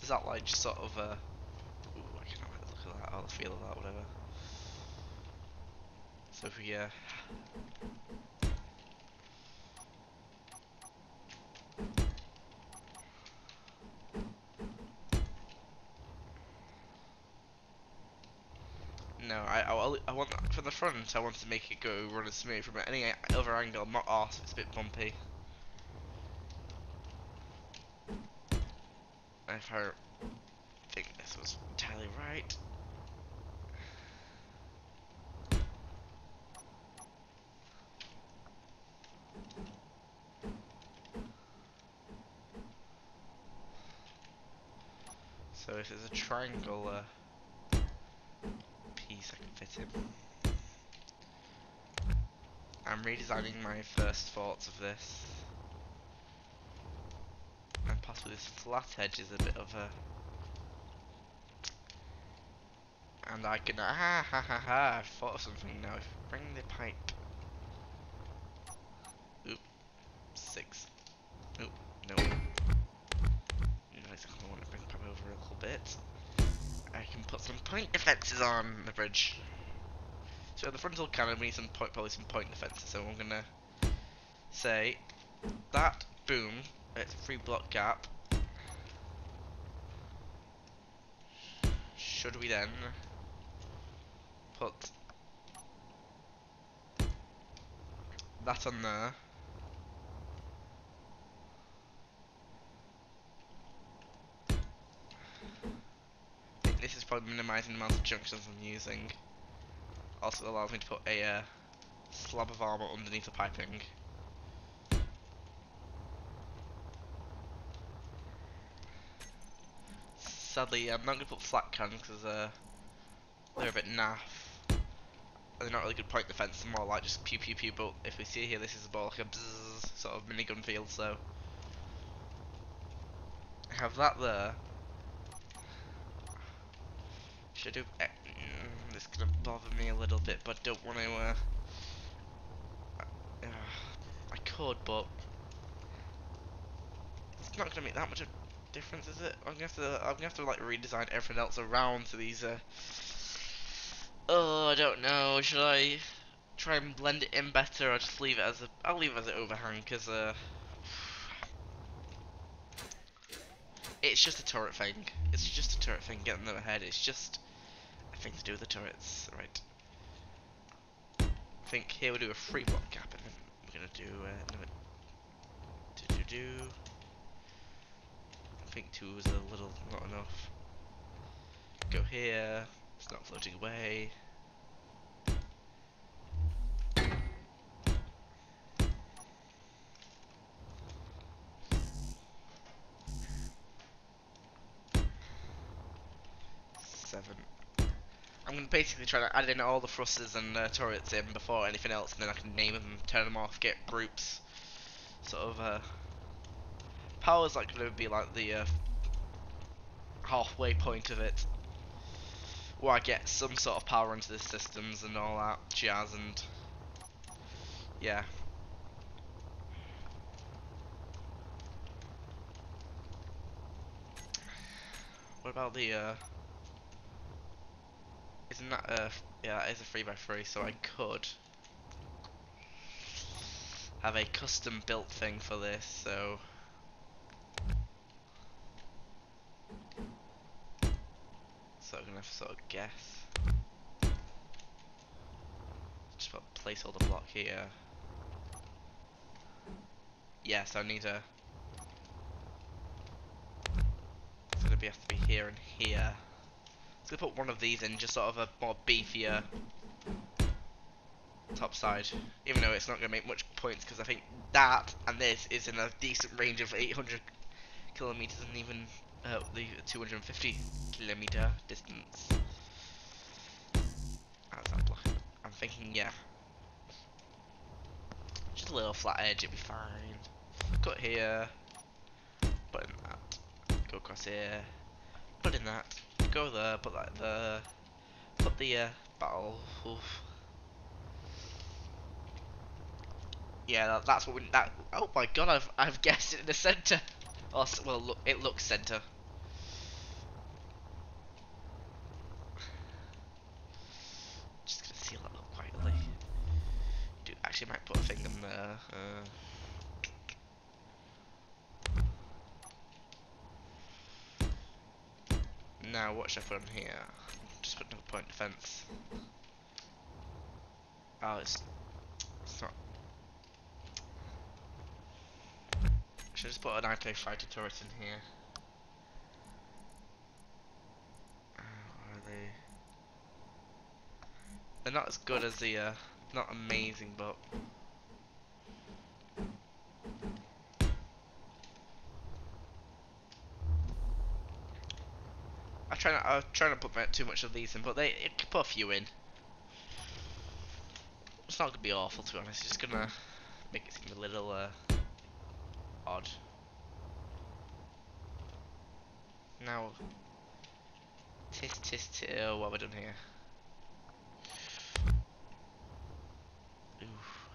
Is that like just sort of a... Ooh, I can look at that, or the feel of that, whatever. So if we, no, I want, from the front, I want to make it go running smooth. From any other angle, not off, it's a bit bumpy. If I think this was entirely right. So if there's a triangle piece I can fit in. I'm redesigning my first thoughts of this. And possibly this flat edge is a bit of a... And I can... Ah ha ha ha! I've thought of something now. If you bring the pipe... Oop. 6. Oop. No. Not exactly I want to bring the pipe over a little bit. I can put some point defences on the bridge. So the frontal cannon, we need some point, probably some point defences. So I'm gonna say that boom. It's a 3-block gap. Should we then put that on there? I think this is probably minimising the amount of junctions I'm using. Also allows me to put a slab of armour underneath the piping. Sadly, I'm not going to put flat cannons because they're a bit naff. They're not really good point defense, they're more like just pew pew pew, but if we see here, this is more like a bzzz sort of minigun field, so I have that there. Should I do... this is going to bother me a little bit, but I don't want to... I could, but it's not going to make that much of a difference, is it? I'm gonna have to like redesign everything else around to these. Oh, I don't know. Should I try and blend it in better, or just leave it as a? I'll leave it as an overhang, because it's just a turret thing. It's just a turret thing getting them ahead. It's just a thing to do with the turrets, right? I think here we'll do a 3-block gap, and then we're gonna do another I think 2 is a little not enough. Go here. It's not floating away. I'm going to basically try to add in all the thrusters and turrets in before anything else, and then I can name them, turn them off, get groups. Sort of, power's like going to be like the halfway point of it, where I get some sort of power into the systems and all that jazz, and yeah. What about the, isn't that yeah, that is a 3x3, so I could have a custom built thing for this, so I'm gonna have to sort of guess. Just put a placeholder block here. Yes, I need a. It's gonna have to be here and here. So gonna put one of these in, just sort of a more beefier top side, even though it's not gonna make much points, because I think that and this is in a decent range of 800 kilometers and even the 250 kilometer distance. How's that block? I'm thinking, yeah, just a little flat edge, it'd be fine. Cut here, put in that, go across here, put in that, go there, put that there, put the battle. Oof. Yeah, that's what we. Oh my god, I've guessed it in the center. Oh, well, look, it looks center. actually might put a thing in there. Now what should I put on here? Just put another point defense. Oh, it's not. I should just put an IPA fighter turret in here. Are they? They're not as good as the, not amazing, but I try not to put too much of these in, but it can put a few in. It's not gonna be awful, to be honest. It's just gonna make it seem a little odd. Now, oh, what have we done here? Oof.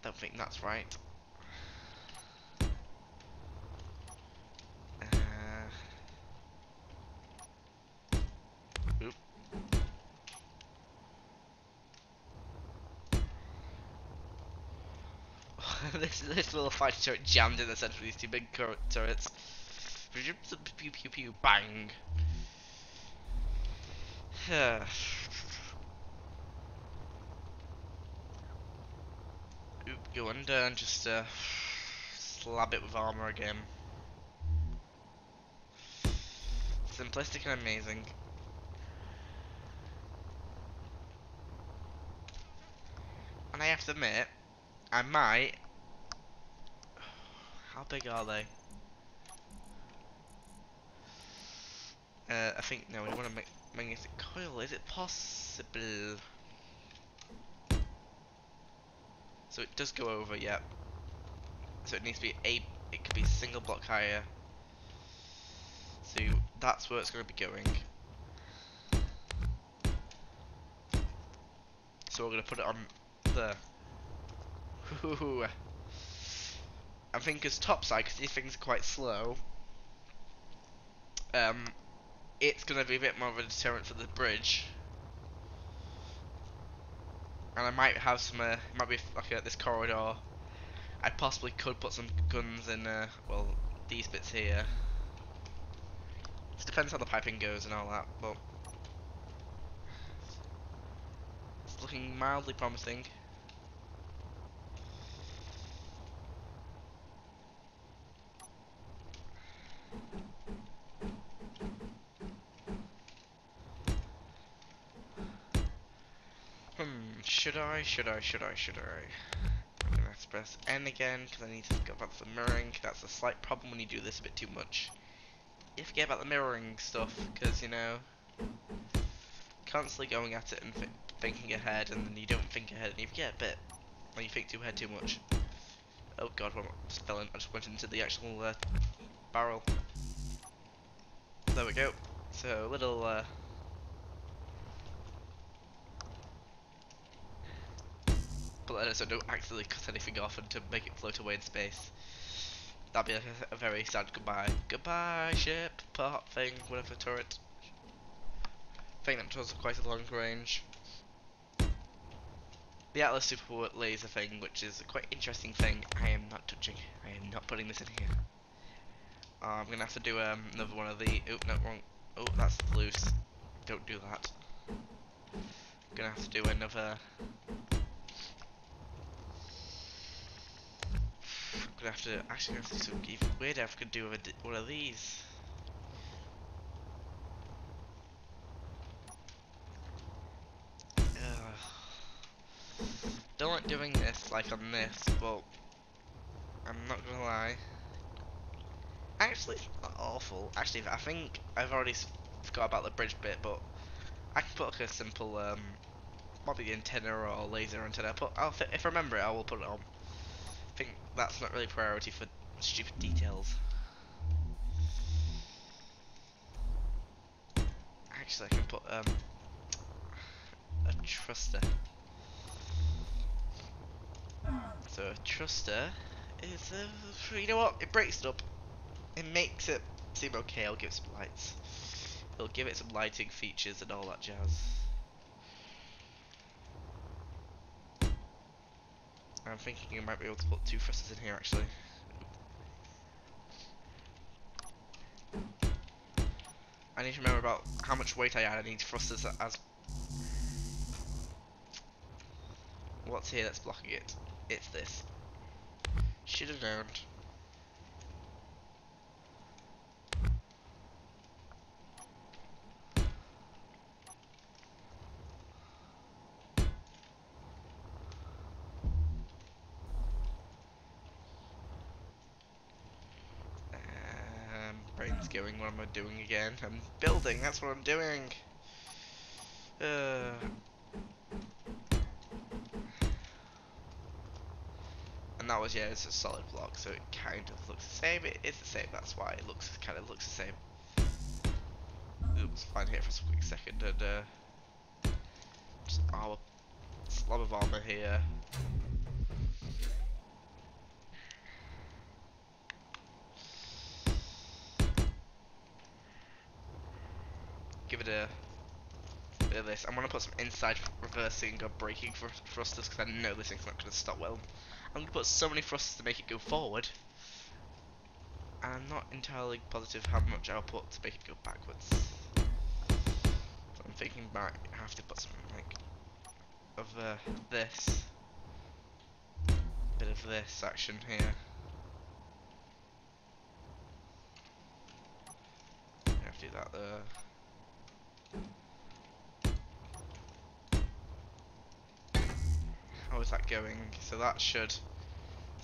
Don't think that's right. Oop. this little fighter turret jammed in the center of these two big turrets. Pew pew pew pew bang. Oop, go under and just slab it with armor again. Simplistic and amazing. And I have to admit, I might. How big are they? I think no. We want to make magnetic coil. Is it possible? So it does go over, yeah. So it needs to be it could be a single block higher. So that's where it's going to be going. So we're going to put it on there. I think as topside, because these things are quite slow, it's going to be a bit more of a deterrent for the bridge. And I might have some, might be like this corridor. I possibly could put some guns in, well, these bits here. It depends how the piping goes and all that, but it's looking mildly promising. Should I? I'm gonna have to press N again because I need to go about the mirroring. That's a slight problem when you do this a bit too much. You forget about the mirroring stuff because, you know, constantly going at it and thinking ahead, and then you don't think ahead and you forget a bit when you think too much. Oh god, well, I just fell in. I just went into the actual barrel. There we go. So a little but then so don't accidentally cut anything off and to make it float away in space. That'd be like a very sad goodbye. Goodbye, ship, part thing, whatever turret. I think that was quite a long range. The Atlas Super Laser thing, which is a quite interesting thing, I am not touching. I am not putting this in here. I'm gonna have to do another one of the. Oh no, wrong. Oh, that's loose. Don't do that. I'm gonna have to do another. I'm gonna have to actually have to do something even weirder. I could do one of these. Don't like doing this like on this, but I'm not gonna lie. Actually, it's not awful. Actually, I think I've already forgot about the bridge bit, but I can put like a simple probably antenna or laser antenna. If I remember it, I will put it on. I think that's not really priority for stupid details. Actually, I can put a thruster. So a thruster is you know what? It breaks it up. It makes it seem okay. I'll give it some lights. It'll give it some lighting features and all that jazz. I'm thinking I might be able to put 2 thrusters in here actually. I need to remember about how much weight I add. I need thrusters as... What's here that's blocking it? It's this. Should have known. Brain's going. What am I doing again? I'm building. That's what I'm doing. And that was, yeah, it's a solid block, so it kind of looks the same. It is the same. That's why it looks kind of looks the same. Oops, fine here for a quick second, and just our slab of armor here. Give it a bit of this. I'm gonna put some inside reversing or braking thrusters because I know this thing's not gonna stop well. I'm gonna put so many thrusters to make it go forward. And I'm not entirely positive how much I'll put to make it go backwards. So I'm thinking I have to put some like of this, bit of this action here. I have to do that there. How is that going? So that should, it's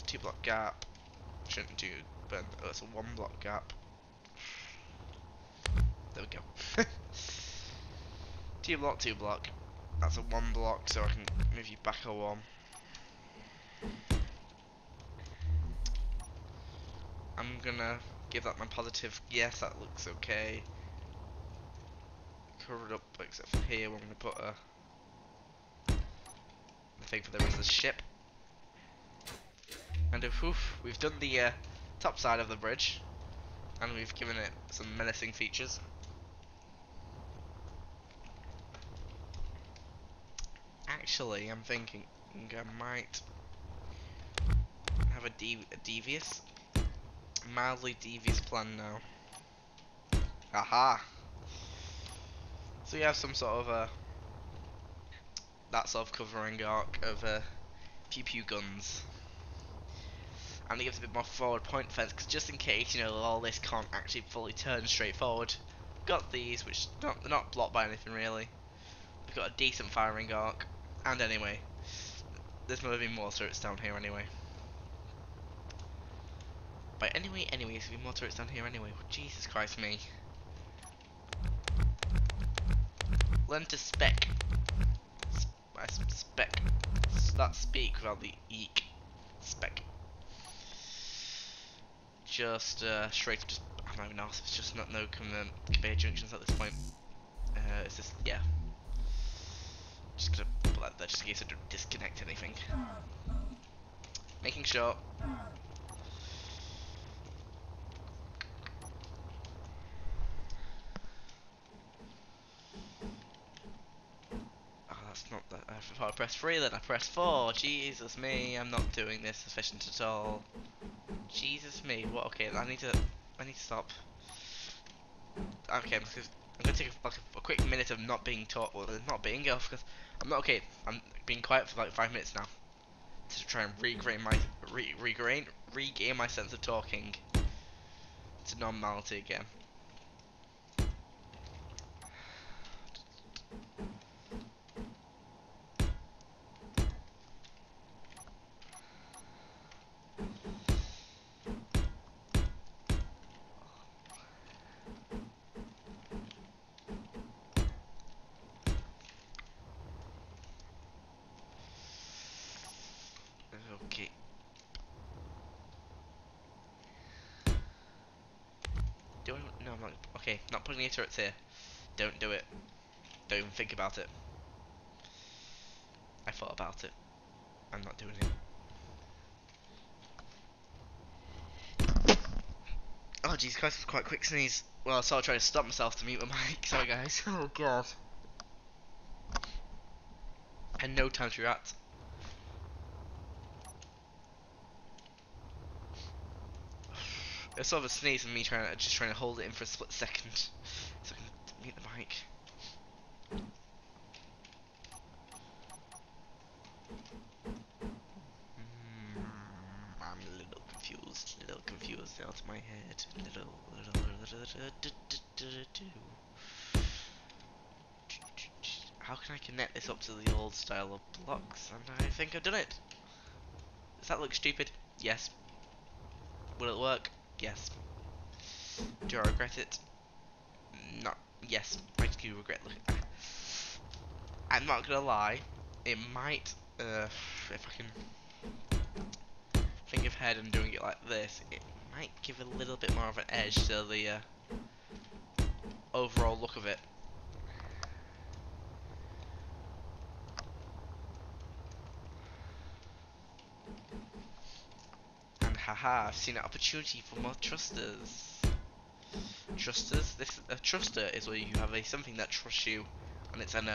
a 2 block gap. Shouldn't do, but oh, it's a 1 block gap. There we go. 2 block, 2 block. That's a 1 block, so I can move you back a 1. I'm gonna give that my positive. Yes, that looks okay. Cover it up except for here. We're gonna put the thing for the rest of the ship. And we've done the top side of the bridge, and we've given it some menacing features. Actually, I'm thinking I might have a devious, mildly devious plan now. Aha! So you have some sort of that sort of covering arc of pew pew guns. And it gives a bit more forward point defense, because just in case, you know, all this can't actually fully turn straight forward. Got these, which they're not blocked by anything really. We've got a decent firing arc, and anyway, there's going to be more turrets down here anyway. But anyway, there's going to be more turrets down here anyway. Jesus Christ me. Learn to spec. Spec. That speak without the eek. Spec. Just straight, just I'm not even asked. It's just not no conveyor junctions at this point. It's just, yeah. Just gonna put that there just in case I don't disconnect anything. Making sure. Oh, that's not that. I press 3, then I press 4. Jesus me, I'm not doing this efficient at all. Jesus me. What? Okay, I need to stop. Okay, I'm gonna take a quick minute of not being taught, or not being off, because I'm not okay. I'm being quiet for like 5 minutes now to try and regain my sense of talking to normality again. Okay. No, I'm not. Okay, not putting any turrets here. Don't do it. Don't even think about it. I thought about it. I'm not doing it. Oh, Jesus Christ, it was quite a quick sneeze. Well, I sort of tried to stop myself to mute my mic. Sorry, guys. Oh, God. And no time to react. It's sort of a sneeze and me just trying to hold it in for a split second so I can mute the mic. I'm a little confused out of my head. How can I connect this up to the old style of blocks? And I think I've done it. Does that look stupid? Yes. Will it work? Yes. Do I regret it? Not. Yes, I do regret looking. I'm not gonna lie. It might, if I can think ahead and doing it like this, it might give a little bit more of an edge to the overall look of it. And haha, I've seen an opportunity for more trusters. Trusters? A truster is where you have something that trusts you, and it's an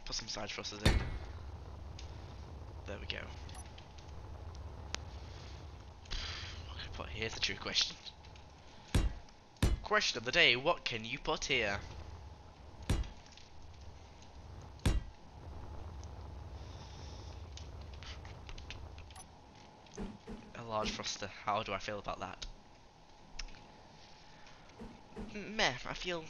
put some side thrusters in. There we go. What can I put here's the true question. Question of the day, what can you put here? A large thruster, how do I feel about that? Meh, I feel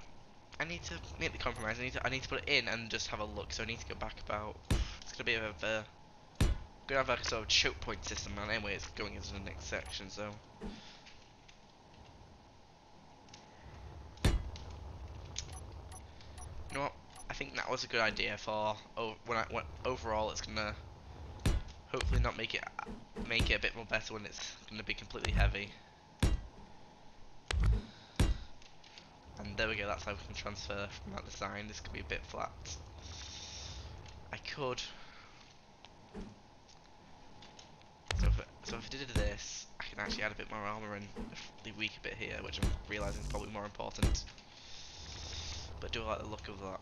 I need to make the compromise. I need to put it in and just have a look. So I need to go back about. It's gonna be gonna have like a sort of choke point system, and anyway, it's going into the next section. So you know what? I think that was a good idea for when overall it's gonna hopefully not make it a bit more better when it's gonna be completely heavy. And there we go. That's how we can transfer from that design. This could be a bit flat. I could. So if I did this, I can actually add a bit more armor and the weaker bit here, which I'm realizing is probably more important. But do I like the look of that?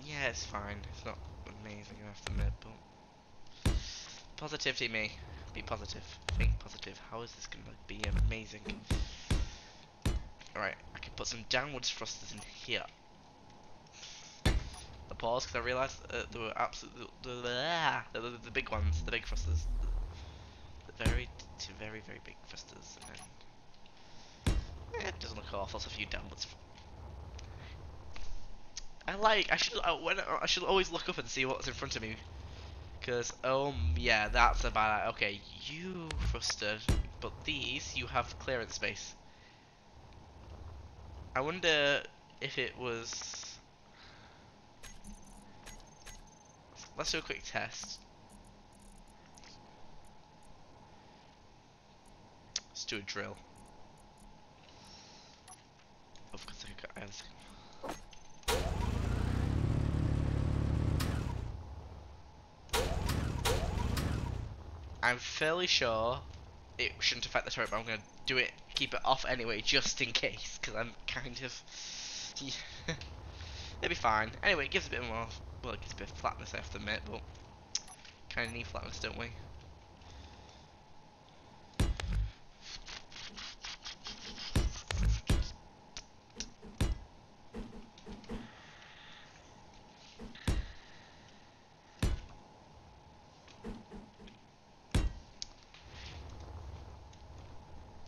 Yeah, it's fine. It's not amazing, I have to admit, but positivity, me. Be positive. Think positive. How is this gonna be amazing? Alright, I can put some downwards thrusters in here. The pause, because I realised there were absolutely the big ones, the big thrusters. The two very big thrusters, and then it doesn't look awful. It's a few downwards. I should always look up and see what's in front of me, because yeah, that's a bad. Okay, you thruster, but these you have clearance space. I wonder if it was. Let's do a quick test. Let's do a drill. Of course, I have a second. I'm fairly sure it shouldn't affect the turret, but I'm gonna do it, keep it off anyway, just in case, because I'm kind of. It'll be fine. Anyway, it gives a bit more. Well, it gives a bit of flatness, I have to admit, but kind of need flatness, don't we?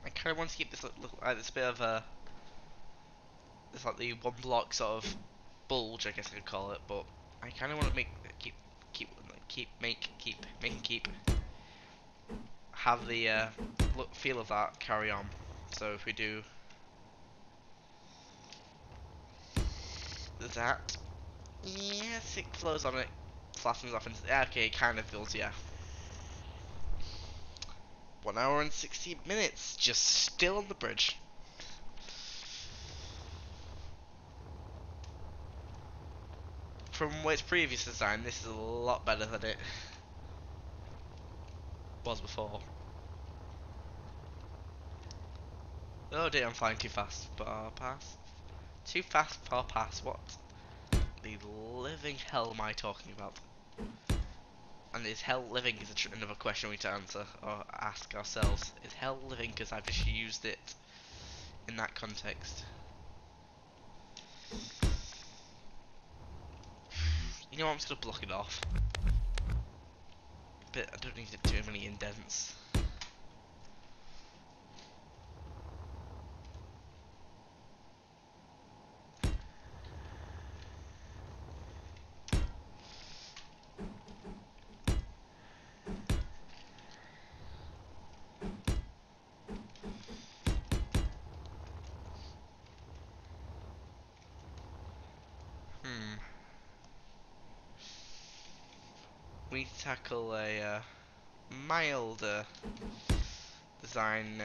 I kind of want to keep this look like this bit of a. It's like the one block sort of bulge, I guess I could call it, but I kind of want to keep have the look feel of that carry on. So if we do that, yes, it flows on it, flattens off into okay, it kind of feels, yeah. 1 hour and 60 minutes, just still on the bridge. From its previous design, this is a lot better than it was before. Oh dear, I'm flying too fast. Bar pass. Too fast for pass, what the living hell am I talking about? And is hell living is another question we need to answer or ask ourselves. Is hell living because I've just used it in that context? You know what, I'm just gonna block it off. But I don't need too many indents. We need to tackle a mild design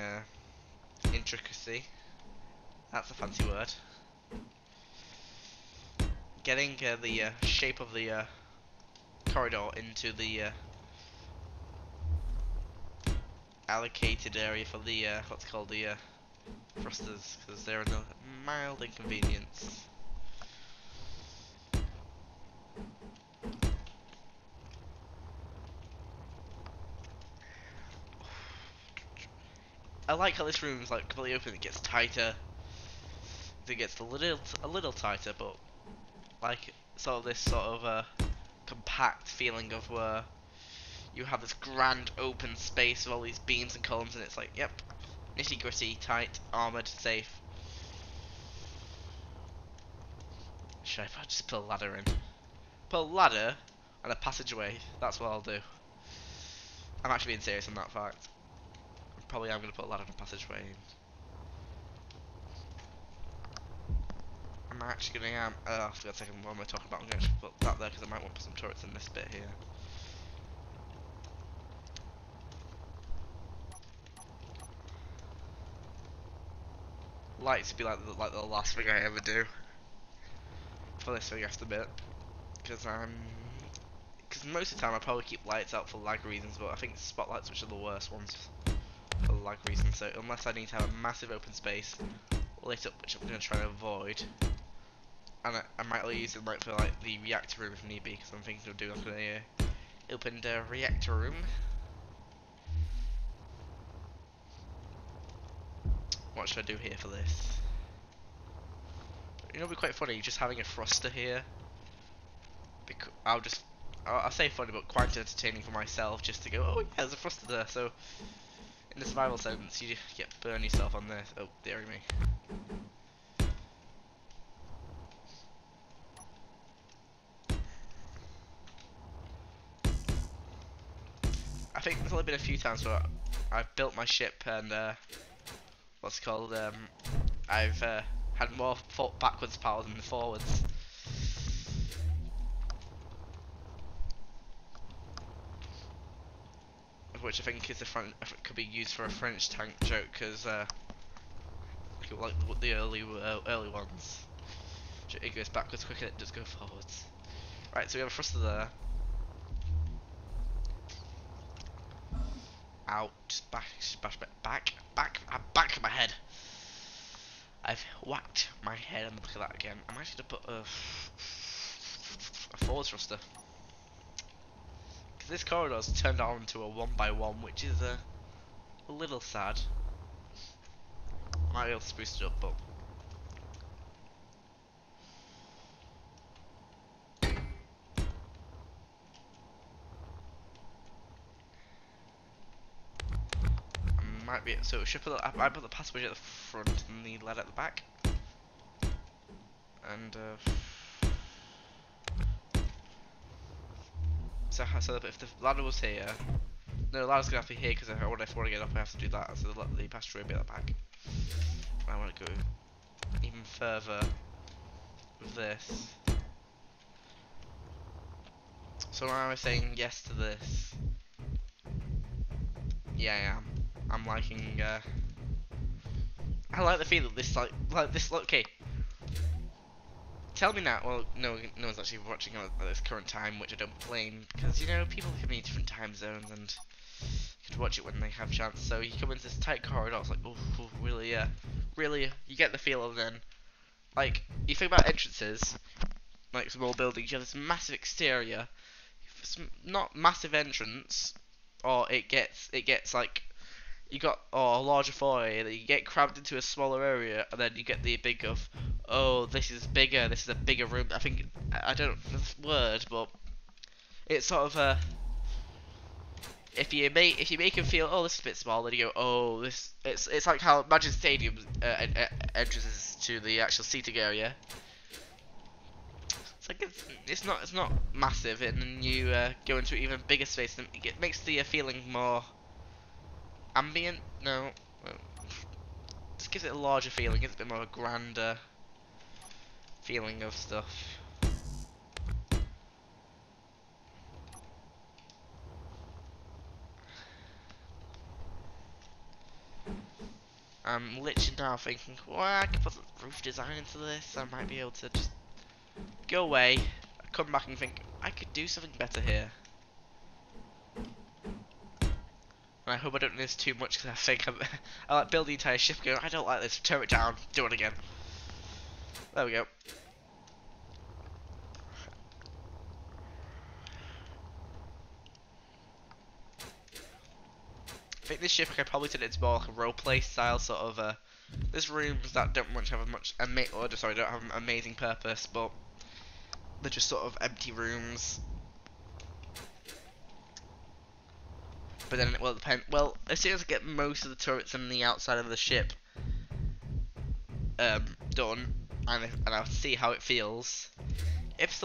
intricacy. That's a fancy word. Getting the shape of the corridor into the allocated area for the what's called the thrusters, because they're a mild inconvenience. I like how this room is like completely open. It gets tighter. It gets a little tighter, but like sort of this sort of compact feeling of where you have this grand open space with all these beams and columns, and it's like, yep, nitty gritty, tight, armored, safe. Should I just put a ladder in? Put a ladder and a passageway. That's what I'll do. I'm actually being serious on that fact. Probably I'm going to put a ladder and a passageway in. I'm actually going to, I forgot to take what am I talking about? I'm going to put that there because I might want to put some turrets in this bit here. Lights would be like the last thing I ever do for this thing after bit, because most of the time I probably keep lights out for lag reasons, but I think spotlights, which are the worst ones for lag reasons. So unless I need to have a massive open space lit up, which I'm going to try to avoid, and I might use the light for like the reactor room if need be, because I'm thinking of doing like a opened reactor room. What should I do here for this? You know, it'd be quite funny just having a thruster here. Because I'll say funny, but quite entertaining for myself, just to go, oh yeah, there's a thruster there. So in the survival sense, you get burn yourself on this. Oh, dearie me. I think there's only been a few times where I've built my ship and what's it called, I've had more backwards power than the forwards. Which I think is could be used for a French tank joke, because like the early ones, it goes backwards quicker than it does go forwards. Right, so we have a thruster there. Out, just back my head. I've whacked my head, and look at that again. I'm actually gonna put a forward thruster, because this corridor's turned on to a 1x1, which is a little sad. Might be able to spruce it up, but might be. So should I put the passageway at the front and the ladder at the back, and so if the ladder was here, no, the ladder's gonna have to be here because if I want to get up, I have to do that. So the passageway will be at the back. And I want to go even further with this. So now I'm saying yes to this. Yeah, I am. I'm liking. I like the feel of this, like this. Okay. Tell me now. Well, no one's actually watching at this current time, which I don't blame, because you know people can be in different time zones and you can watch it when they have chance. So you come into this tight corridor, it's like, oh, really, really. You get the feel of then, like you think about entrances, like small buildings. You have this massive exterior, not massive entrance, or it gets like you got a larger foyer that you get crammed into a smaller area, and then you get the big of, oh, this is bigger, this is a bigger room. I think I don't know the word, but it's sort of a, if you make him feel, oh, this is a bit small, then you go, oh, this it's like how Magic Stadium entrances to the actual seating area. It's like it's not massive, and then you go into an even bigger space, and it makes the feeling more ambient. No, just gives it a larger feeling, gives it a bit more of a grander feeling of stuff. I'm literally now thinking, well, I could put the roof design into this. I might be able to just go away, come back and think, I could do something better here. And I hope I don't do this too much, because I think I like build the entire ship going, I don't like this, tear it down, do it again. There we go. I think this ship I could probably turn it into more like a roleplay style sort of there's rooms that don't have don't have an amazing purpose, but they're just sort of empty rooms. But then it will depend. Well, as soon as I get most of the turrets and the outside of the ship done, and I'll see how it feels. If it's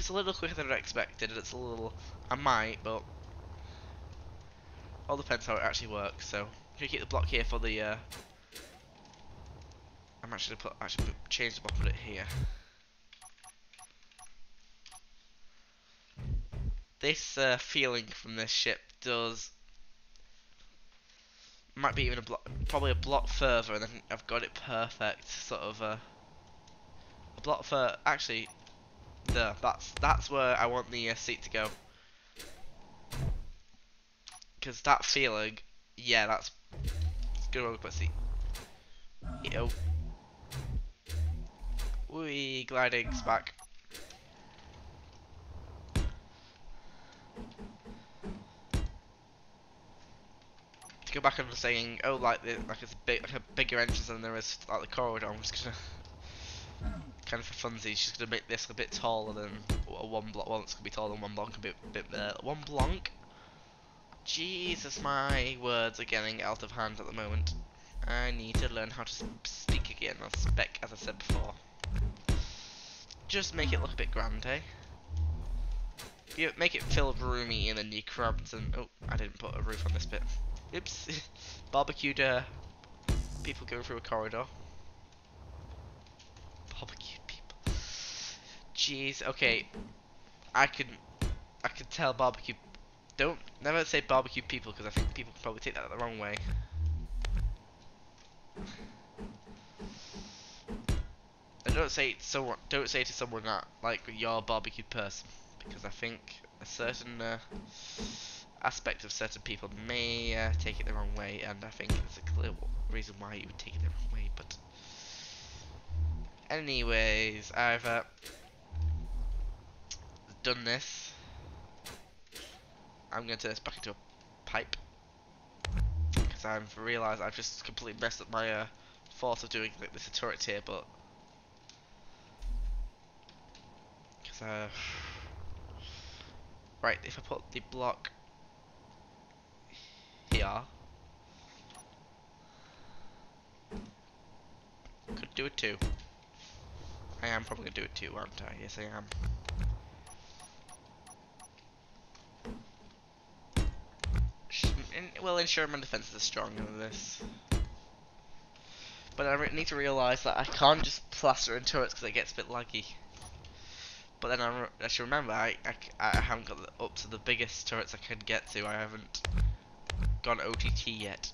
a little quicker than I expected, and it's a little, I might, but all depends how it actually works. So, if you keep the block here for the, I'm actually change the block, put it here. This feeling from this ship might be even probably a block further, and then I've got it perfect. Sort of a block further. Actually, that's where I want the seat to go. Because that feeling, yeah, that's good. Roll the seat. Yo, wee, gliding's back. To go back on saying, oh, like it's a bigger entrance than there is like the corridor. I'm just gonna kind of for funsies, just gonna make this a bit taller than one block. Well, it's gonna be taller than one block. A bit one block. Jesus, my words are getting out of hand at the moment. I need to learn how to speak again, or spec, as I said before. Just make it look a bit grand, eh? Make it feel roomy, and then you cramped and... Oh, I didn't put a roof on this bit. Oops. Barbecued people going through a corridor. Barbecued people. Jeez, okay. I can tell barbecue... Never say barbecue people, because I think people can probably take that the wrong way. And don't say to someone that, like, you're a barbecue person, because I think a certain aspect of certain people may take it the wrong way, and I think there's a clear reason why you would take it the wrong way. But anyways, I've done this. I'm going to turn this back into a pipe, because I've realised I've just completely messed up my thought of doing this a turret here, but because right, if I put the block here, could do it too. I am probably gonna do it too, aren't I? Yes, I am. Well, ensure my defenses are stronger than this. But I need to realise that I can't just plaster in turrets because it gets a bit laggy. But then I should remember I haven't got up to the biggest turrets I can get to. I haven't gone OTT yet.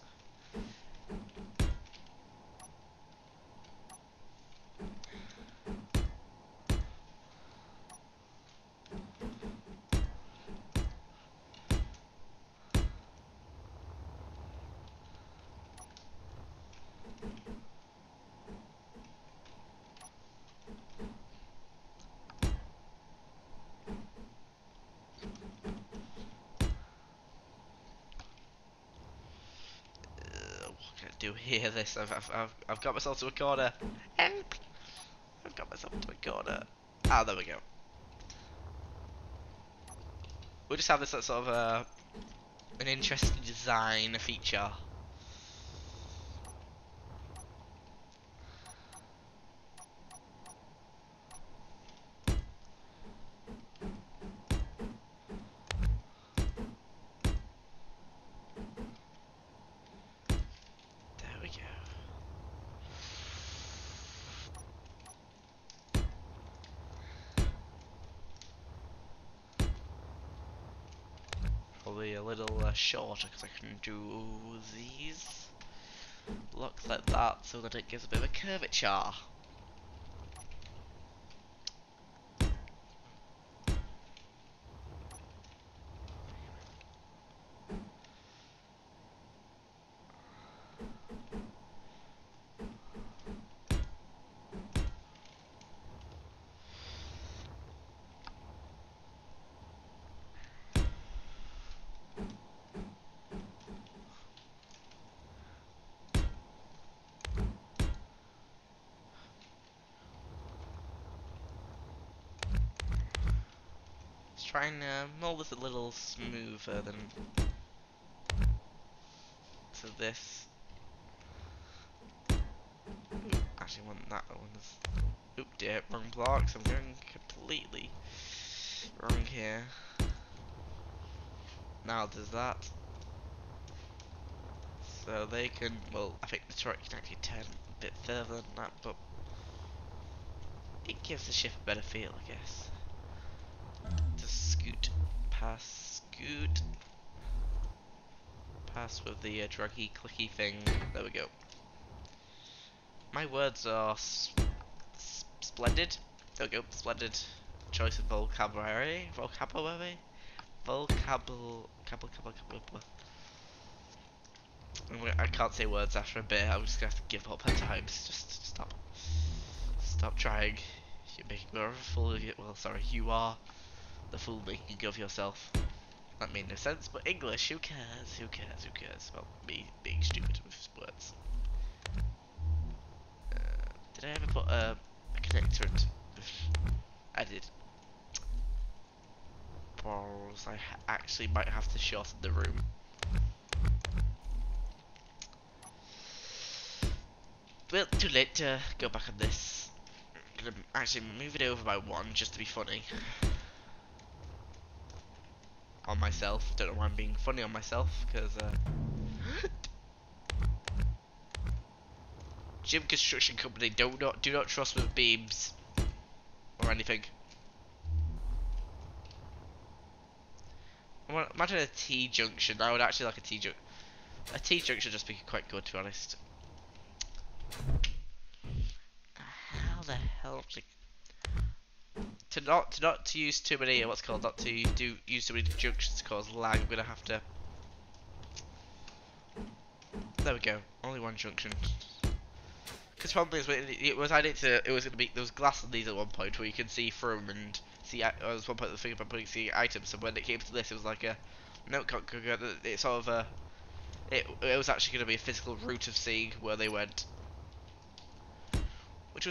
do hear this. I've got myself to a corner. Help! I've got myself to a corner. Ah, there we go. We'll just have this sort of an interesting design feature. There we go. Probably a little shorter because I can do these blocks like that so that it gives a bit of a curvature. Try and mold this a little smoother than to this. Ooh, actually, that one is. Oop, dear, wrong blocks. I'm going completely wrong here. Now there's that. So they can. Well, I think the turret can actually turn a bit further than that, but it gives the ship a better feel, I guess. Just scoot past, scoot past with the draggy clicky thing. There we go. My words are splendid. There we go, splendid choice of vocabulary. I can't say words after a bit. I'm just gonna have to give up at times. Just stop trying. You're making more of a fool of you. Well, sorry, you are the fool making of yourself. That made no sense, but English, who cares? Who cares? Who cares? Well, me being stupid with words. Did I ever put a connector into... I did. Balls, I actually might have to shorten the room. Well, too late to go back on this. I'm gonna actually move it over by one, just to be funny. On myself. Don't know why I'm being funny on myself, because Gym Construction Company, do not trust with beams or anything. Imagine a T junction. I would actually like a T junction. A T junction just be quite good, to be honest. How the hell to use too many not to use too many junctions to cause lag? I'm gonna have to. There we go. Only one junction. Because problem is, it was gonna be there was glass on these at one point where you can see through them and see. There was one point the thing about putting see items, and when it came to this, it was like a no. It sort of it was actually gonna be a physical route of seeing where they went, which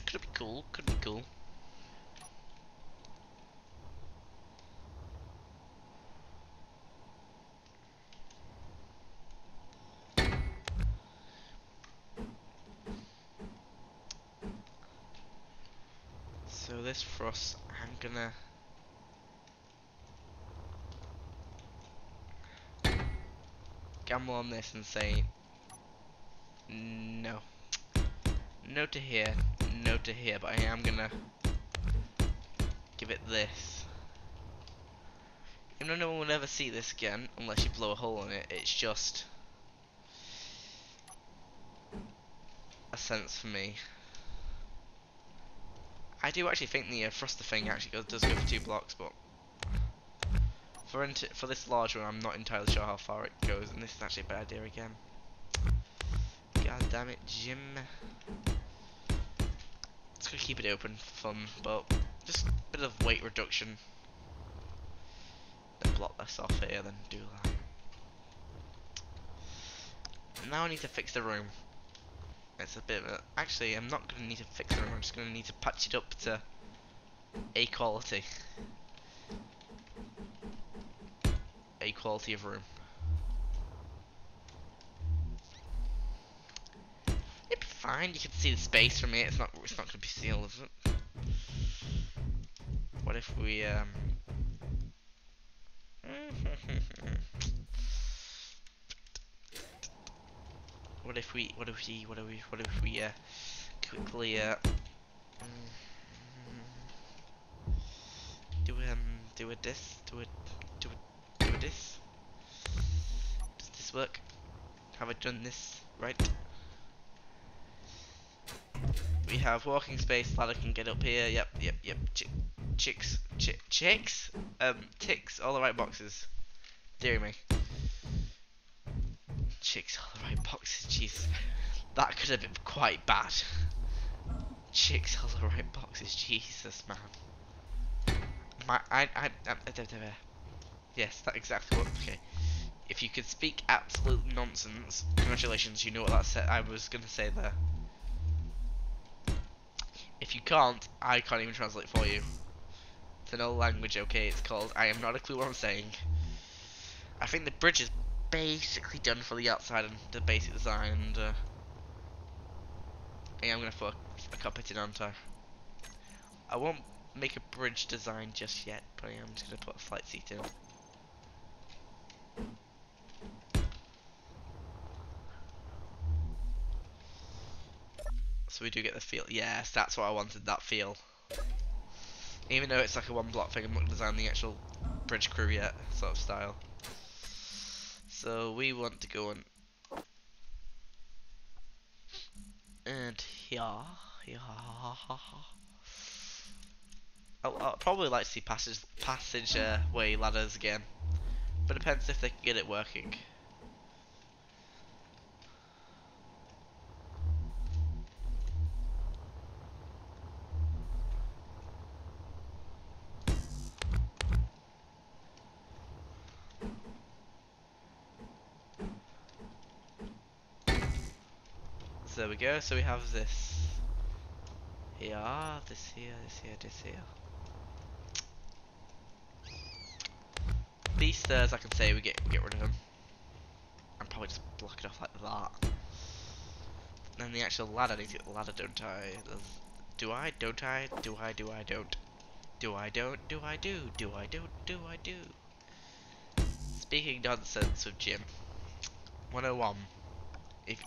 could be cool. Could be cool. So this thrust, I'm gonna gamble on this and say no. No to here, no to here, but I am gonna give it this. Even though no one will ever see this again, unless you blow a hole in it, it's just a sense for me. I do actually think the thruster thing actually does go for 2 blocks, but for this large one, I'm not entirely sure how far it goes, and this is actually a bad idea again. God damn it, Jim. Just gonna keep it open for fun, but just a bit of weight reduction. Then block this off here, then do that. Now I need to fix the room. It's a bit of a... Actually, I'm not going to need to fix the room. I'm just going to need to patch it up to a quality. A quality of room. It'd be fine. You can see the space from it. It's not going to be sealed, is it? What if we what if we quickly do a this do a this. Does this work? Have I done this right? We have walking space. Ladder can get up here. Yep. Chicks. Ticks. All the right boxes. Dear me. Chicks, all the right boxes. Jeez, that could have been quite bad. Chicks, all the right boxes. Jesus, man. Yes, that exactly what. Okay. If you could speak absolute nonsense, congratulations. You know what that said. I was gonna say there. If you can't, I can't even translate for you. It's an old language, okay, it's called. I have not a clue what I'm saying. I think the bridge is basically done for the outside and the basic design, and yeah, I'm gonna put a carpet in, aren't I? I won't make a bridge design just yet, but I am just gonna put a flight seat in. So we do get the feel. Yes, that's what I wanted, that feel. Even though it's like a one block thing, I'm not designing the actual bridge crew yet, sort of style. So we want to go on and here. I'll probably like to see passage way ladders again, but it depends if they can get it working. So there we go. So we have this here, this here, this here, this here. These stairs, I can say we get rid of them. And probably just block it off like that. Then the actual ladder, I need to get the ladder, don't I? Do I? Don't I? Do I? Do I? Don't. Do I? Don't. Do I? Do. Do I? Don't. Do I? Do. Speaking nonsense with Jim. 101.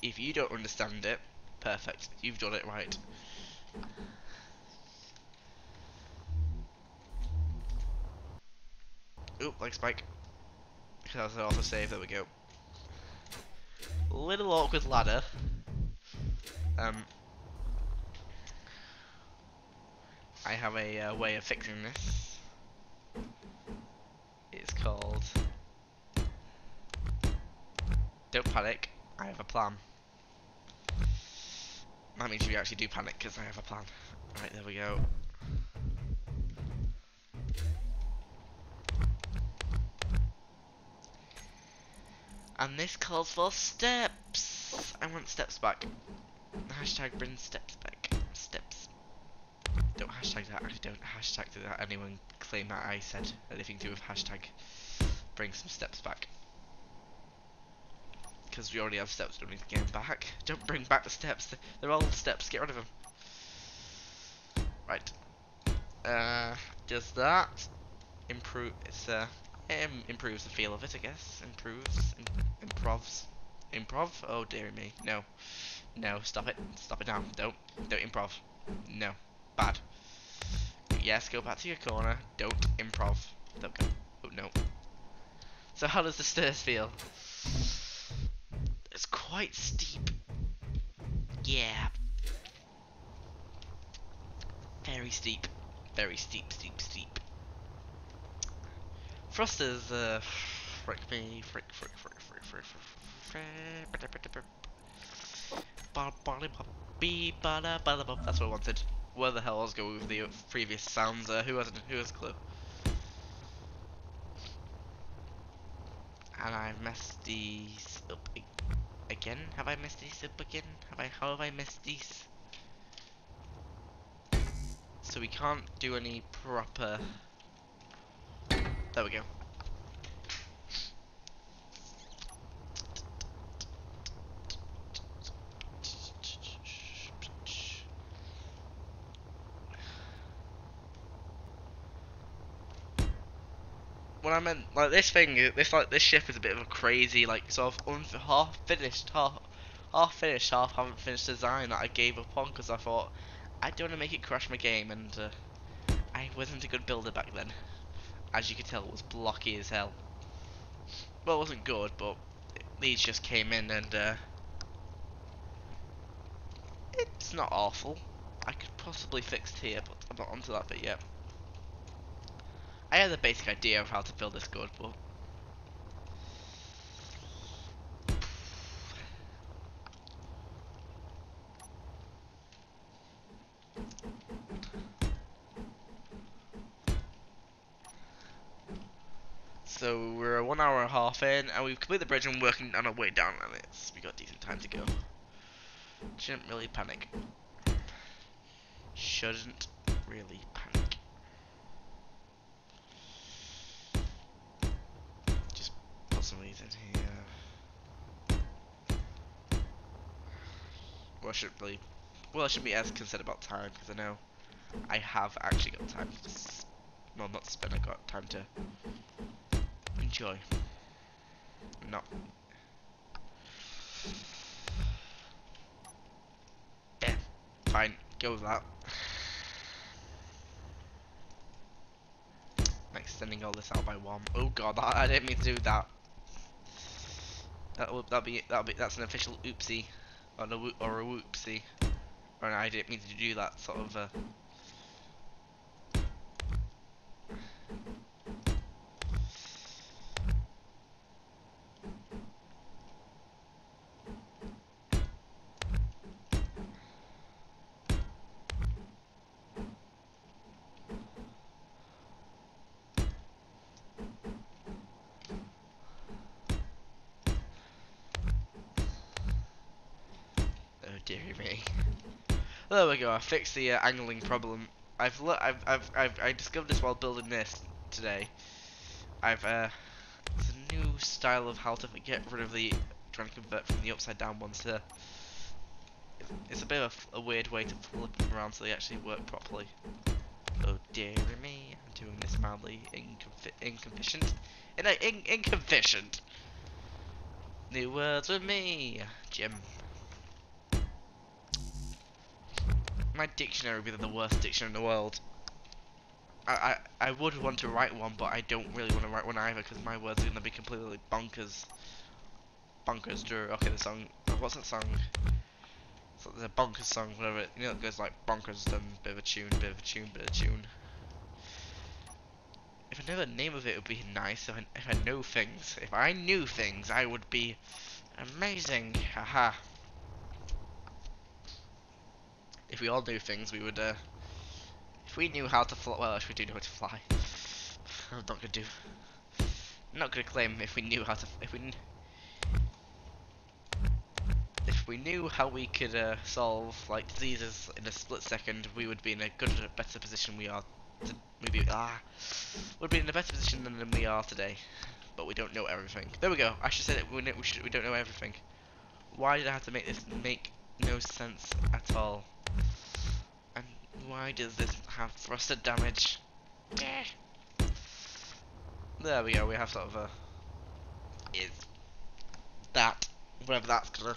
If you don't understand it, perfect. You've done it right. Oop, like spike. Because I also save. There we go. Little awkward ladder. I have a way of fixing this. It's called... Don't panic, I have a plan. That means you actually do panic because I have a plan. Right, there we go. And this calls for steps. I want steps back. Hashtag bring steps back. Steps. Don't hashtag that. I don't hashtag that. Anyone claim that I said anything to do with hashtag bring some steps back. Because we already have steps, don't need to get them back. Don't bring back the steps. They're all steps. Get rid of them. Right. Does that improve? It's improves the feel of it, I guess. Improvs. Improv? Oh dear me. No. No. Stop it. Stop it now. Don't improv. No. Bad. Yes. Go back to your corner. Don't improv. Don't go. Oh no. So how does the stairs feel? It's quite steep. Yeah. Very steep. Very steep. Thrusters, frick me, frick. That's what I wanted. Where the hell I was going with the previous sounds? Who has a clue? And I've messed these up Again? Have I messed these up again? How have I messed these? So we can't do any proper... There we go. When I meant, like, this ship is a bit of a crazy, like, sort of half finished, half haven't finished design that I gave up on because I thought I don't want to make it crash my game, and I wasn't a good builder back then. As you can tell, it was blocky as hell. Well, it wasn't good, but these just came in, and it's not awful. I could possibly fix it here, but I'm not onto that bit yet. I had a basic idea of how to build this good, but so we're a 1 hour and a half in, and we've completed the bridge and working on our way down, and we got decent time to go. Shouldn't really panic. Shouldn't really panic. Just put some of these in here. Well, I shouldn't be as concerned about time because I know I have actually got time to, well, not spend. I got time to enjoy. Not. Yeah, fine. Go with that. I'm extending all this out by one. Oh god, I didn't mean to do that. That's an official oopsie, or a whoopsie. Or I didn't mean to do that sort of. Oh dear me. There we go. I fixed the angling problem. I discovered this while building this today. It's a new style of how to get rid of the trying to convert from the upside down ones to. It's a bit of a weird way to flip them around so they actually work properly. Oh dear me, I'm doing this mildly inconficient. Inconficient. New words with me, Jim. My dictionary would be the worst dictionary in the world. I would want to write one, but I don't really want to write one either because my words are going to be completely bonkers. Bonkers, Drew. Okay, the song. What's that song? It's like the bonkers song, whatever. You know, it goes like bonkers, then bit of a tune, bit of a tune, bit of a tune. If I knew the name of it, would be nice. If I know things, if I knew things, I would be amazing. Haha. If we all knew things, we would. If we knew how to fly, well, if we do know how to fly, I'm not gonna do. I'm not gonna claim if we knew how to. If we knew how we could solve like diseases in a split second, we would be in a better position we are. Would be in a better position than we are today. But we don't know everything. There we go. I should say that we don't know everything. Why did I have to make this make no sense at all? And why does this have thruster damage? There we go. We have sort of a is that whatever that's gonna.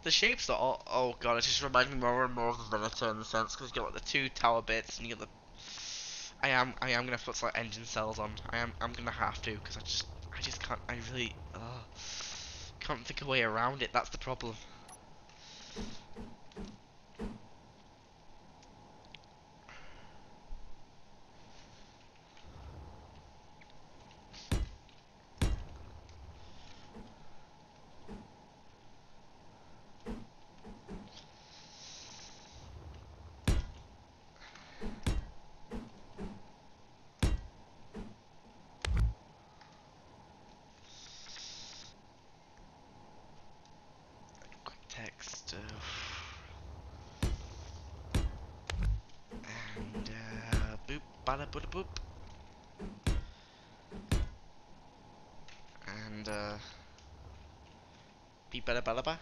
The shapes are all, oh god, it just reminds me more and more of Venator in the sense because you got like the two tower bits and you got the. I am gonna put like engine cells on. I'm gonna have to because I just can't. I really can't think of a way around it. That's the problem. bada bada boop. And beep bada bada ba.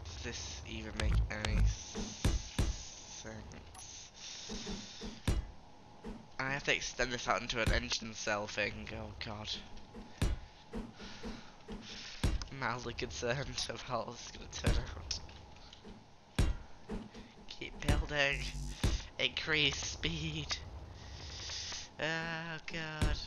Does this even make any sense? I have to extend this out into an engine cell thing. Oh god. Mildly concerned of how this is gonna turn out. Keep building. Increase speed. Oh god.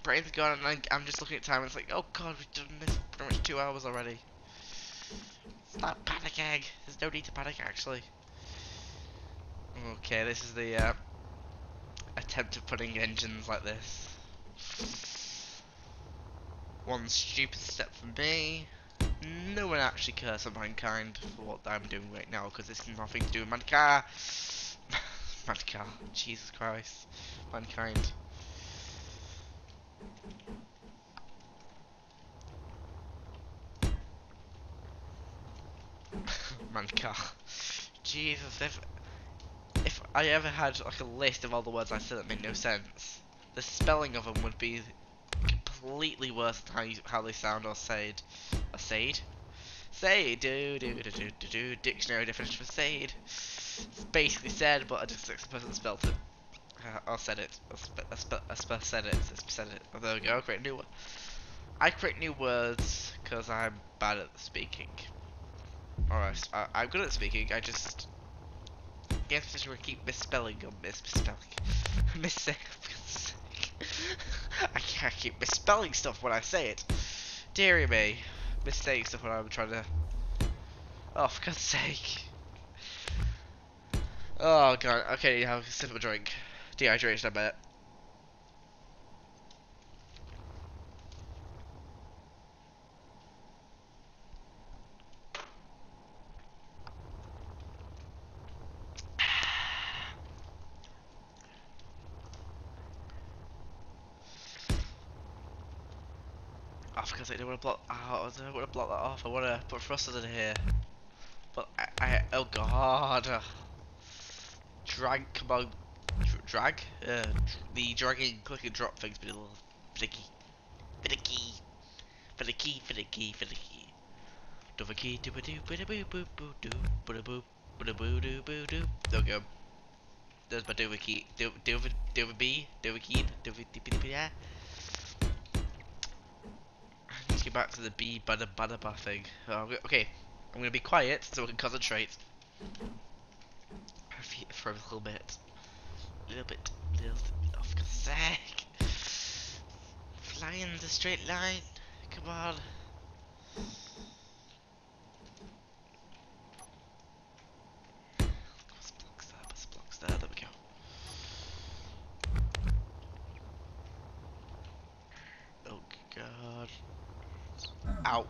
Brain's gone and I'm just looking at time and it's like, oh god, we've done this pretty much 2 hours already. Stop panicking. There's no need to panic actually. Okay, this is the attempt of putting engines like this. One stupid step from me. No one actually cares for mankind for what I'm doing right now because this has nothing to do with mankind. Mankind. Jesus Christ. Mankind. Mankind. Jesus, if I ever had like a list of all the words I said that made no sense, the spelling of them would be completely worse than how they sound or said. Or said? Say do dictionary definition for said. It's basically said, but I just person spelled it. I said it. I said it. Oh, there we go. Create new. I create new words because I'm bad at speaking. Alright, I'm good at speaking. I just guess we keep misspelling or misspelling. I can't keep misspelling stuff when I say it. Deary me. Mistake stuff when I'm trying to. Oh, for God's sake. Oh god, okay, have a sip of a drink. Dehydration, I bet. Oh, for God's sake, I don't want to block. Oh, I don't want to block that off. I want to put thrusters in here. But oh god. Drag, come on. Drag? The dragging, click and drop thing's been a little finicky. Finicky. Finicky, finicky, finicky. Dovaki, doo doo boo boo boo boo doo boo boo boo boo doo boo doo. There we go. There's my dovaki. Dovaki, yeah. Let's get back to the bee bada bada ba thing. Okay, I'm gonna be quiet so I can concentrate. For a little bit. Little bit. Oh, for God's sake. Fly in the straight line. Come on. Blocks there, there we go. Oh god. Ow.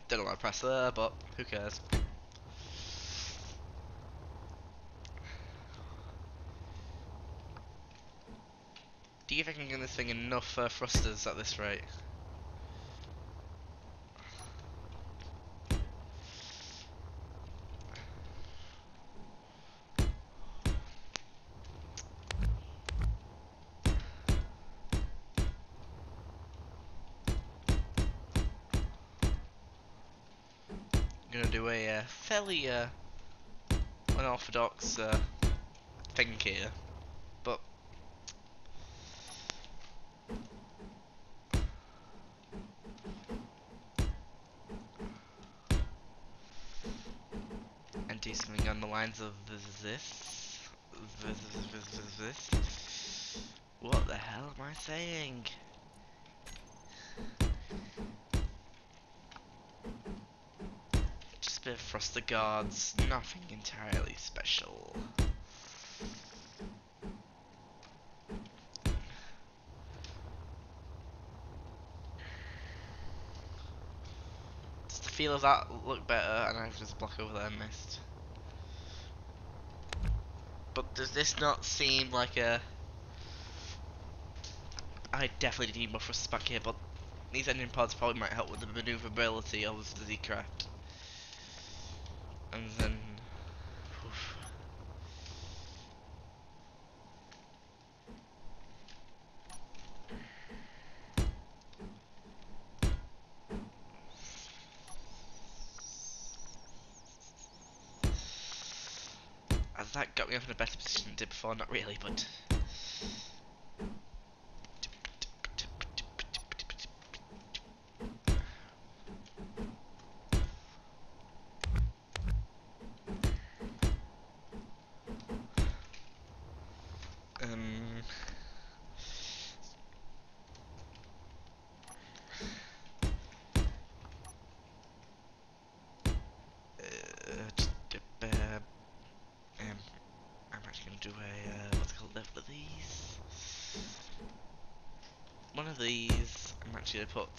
Don't know what I pressed there, but who cares? Do you think I'm giving this thing enough thrusters at this rate? I'm gonna do a fairly unorthodox thing here, but and do something on the lines of this. What the hell am I saying? Just a bit of thruster guards, nothing entirely special. feelers that look better, and I've just block over there and missed. But does this not seem like a... I definitely need more thrusters back here, but these engine pods probably might help with the maneuverability of the Z-craft. And then... Oof. Has that got me up in a better position than it did before? Not really, but... I'm actually going to do a, what's it called, level of these. One of these, I'm actually going to put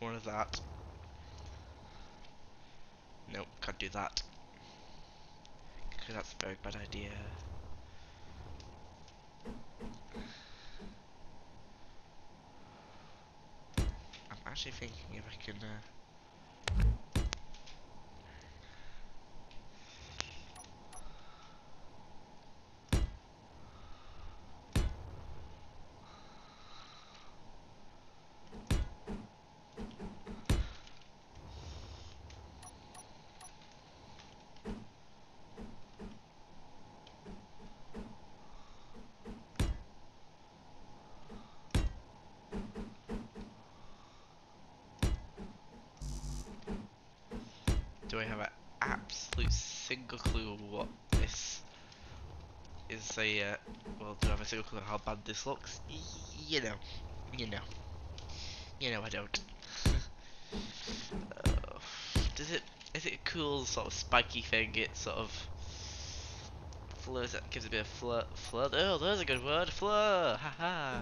one of that. Nope, can't do that. Because that's a very bad idea. I'm actually thinking if I can, do I have an absolute single clue what this is well, do I have a single clue how bad this looks? You know. You know. You know I don't. uh, is it a cool sort of spiky thing? It sort of flurs, that gives a bit of fleur, oh, there's a good word, fleur, haha.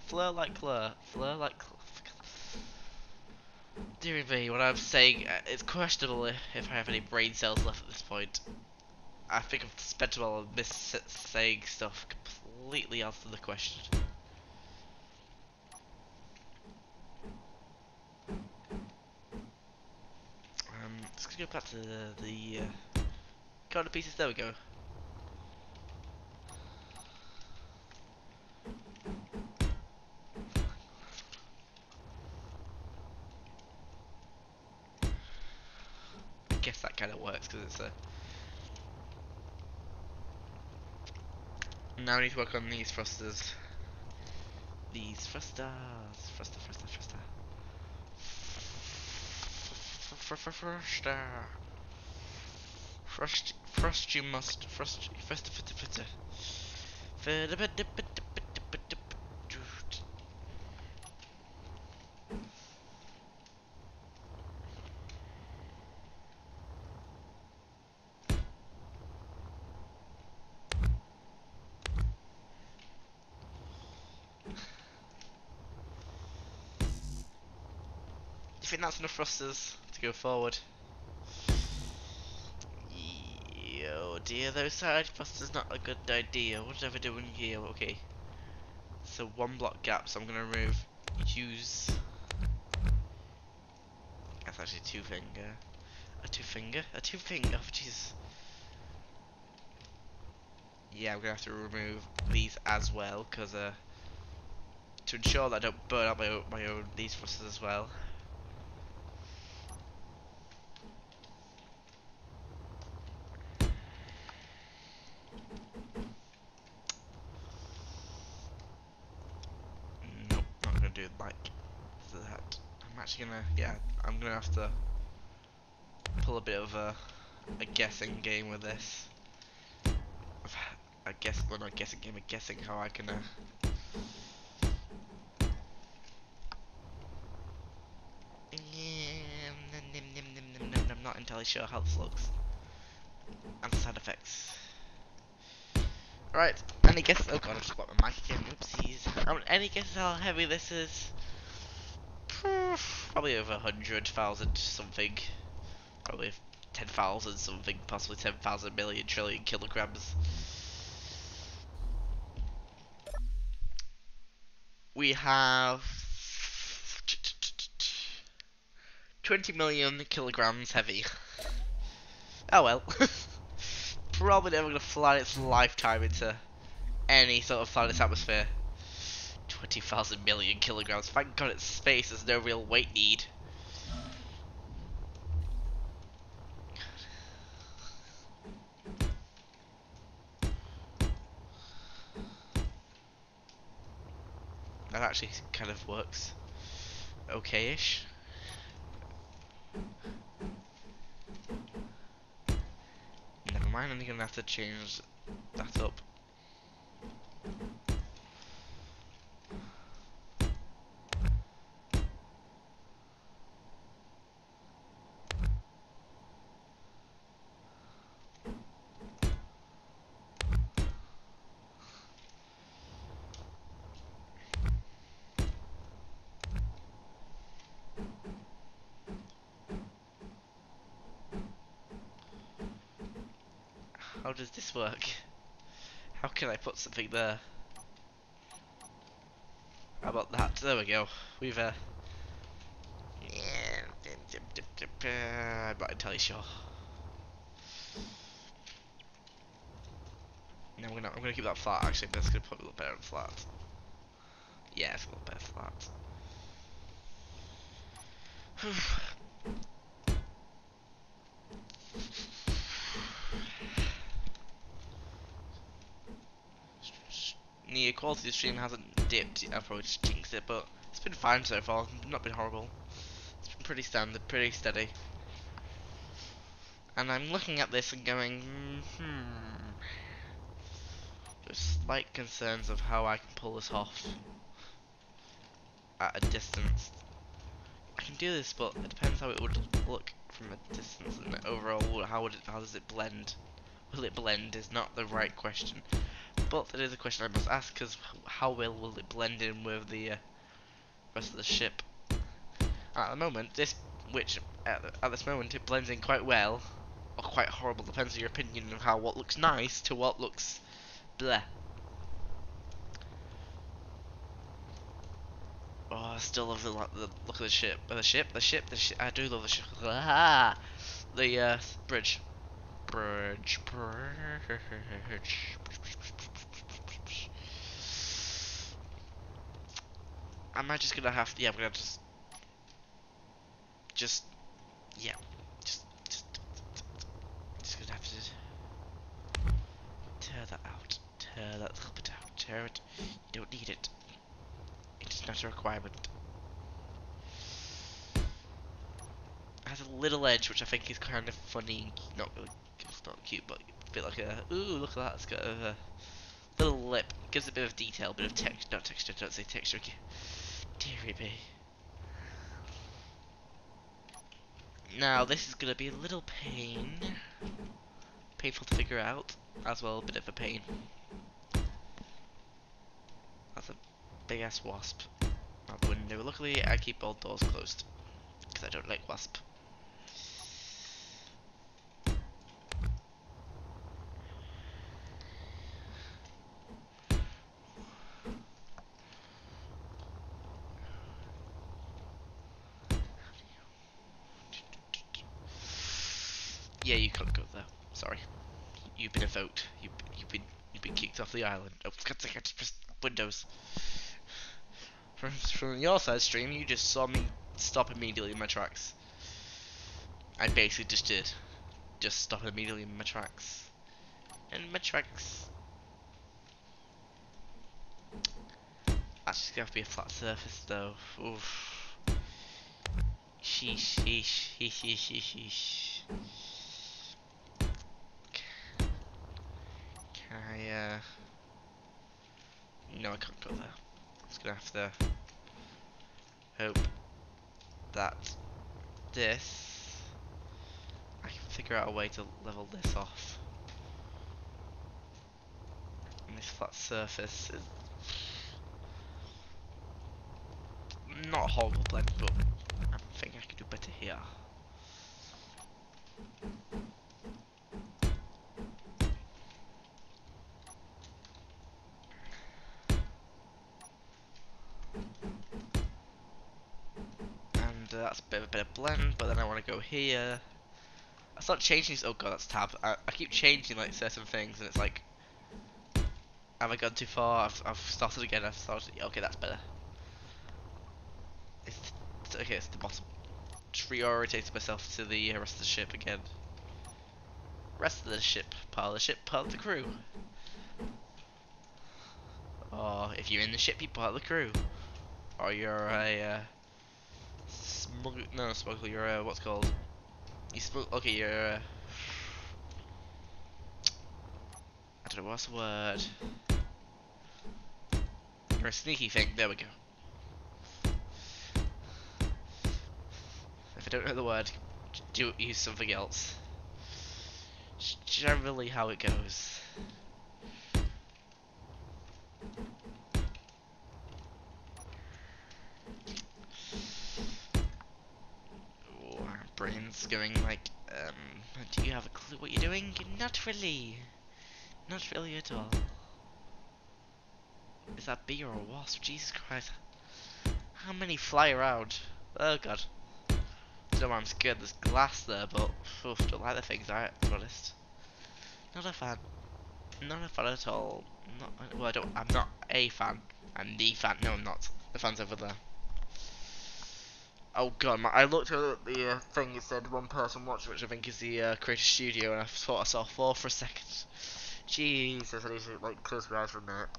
Fleur like Claire, fleur like Claire. Dear me, what I'm saying, it's questionable if I have any brain cells left at this point. I think I've spent a while saying stuff completely out of the question. Let's go back to the corner pieces, there we go. I guess that kind of works because it's a... Now I need to work on these thrusters. These thrusters. Thruster. Thrust you must. Thrust. Do you think that's enough thrusters to go forward? Oh dear, those side thrusters not a good idea. What am I doing here? Okay. So one block gap, so I'm gonna remove use. That's actually a two finger. A two finger, oh jeez. Yeah, I'm gonna have to remove these as well, cause to ensure that I don't burn out my own these thrusters as well. Nope, not gonna do it like that. I'm actually gonna, yeah, I'm gonna have to pull a bit of a guessing game with this. Well, not a guessing game, a guessing how I can I'm not entirely sure how this looks. And side effects. Right, any guesses? Oh god, I just got my mic again, oopsies. Any guesses how heavy this is? probably over 100,000 something. Probably 10,000 something, possibly 10,000 million trillion kilograms. We have 20 million kilograms heavy. Oh well. Probably never gonna fly its lifetime into any sort of planet's atmosphere. 20,000 million kilograms. Thank God it's space, there's no real weight need. That actually kind of works okay-ish. Never mind, I'm gonna have to change that up. How does this work? How can I put something there? How about that? There we go. We've I'm not entirely sure. No, I'm gonna keep that flat actually, but it's gonna probably look better on flat. Yeah, it's gonna look better flat. The quality of the stream hasn't dipped. I probably just jinxed it, but it's been fine so far. Not been horrible. It's been pretty standard, pretty steady. And I'm looking at this and going, there's slight concerns of how I can pull this off at a distance. I can do this, but it depends how it would look from a distance, and overall, how does it blend? Will it blend is not the right question, but it is a question I must ask, because how well will it blend in with the rest of the ship? At the moment, at this moment it blends in quite well, or quite horrible, depends on your opinion of how what looks nice to what looks bleh. Oh, I still love the look of the ship. The ship. I do love the ship. Ah, the bridge. Bridge. Am I just gonna have to? Yeah, I'm gonna yeah, just gonna have to tear that out. Tear that little bit out. Tear it. You don't need it. It is not a requirement. It has a little edge, which I think is kind of funny. Not really, it's not cute, but a bit like a ooh, look at that. It's got a little lip. Gives a bit of detail, a bit of texture. Not texture. Don't say texture. Deary me. Now this is gonna be a little painful to figure out, as well a bit of a pain. That's a big ass wasp out the window. Luckily, I keep all doors closed because I don't like wasp. Yeah, you can't go there. Sorry, you've been evoked. You've been kicked off the island. Oh, I just pressed Windows. From your side stream, you just saw me stop immediately in my tracks. I basically just did. Just stop immediately in my tracks. In my tracks. That's just gonna have to be a flat surface though. Oof. Sheesh, sheesh, sheesh, sheesh, sheesh. Can I, no, I can't go there. I'm just gonna have to hope that I can figure out a way to level this off. And this flat surface is not a horrible blend, but I'm that's a bit of blend, but then I want to go here. I start changing these. Oh god, that's tab. I keep changing like certain things, and it's like, have I gone too far? I've started again. I've started. Okay, that's better. Okay, it's the bottom. Just reorientated myself to the rest of the ship again. Rest of the ship, part of the ship, part of the crew. Or if you're in the ship, you're part of the crew. Or you're a smuggler. No, smuggler. You're a what's called. Okay, you're a. I don't know what's the word. You're a sneaky thing. There we go. If I don't know the word, use something else. Generally, how it goes. Oh, our brain's going like, do you have a clue what you're doing? Not really. Not really at all. Is that bee or a wasp? Jesus Christ. How many fly around? Oh god. Don't know why I'm scared. There's glass there, but oof, don't like the things, alright, to be honest. Not a fan. Not a fan at all. Not, well, I'm not a fan. I'm the fan. No, I'm not. The fan's over there. Oh god, I looked at the thing, it said one person watched, which I think is the creator studio, and I thought I saw 4 for a second. Jesus, I need to like close my eyes for a minute.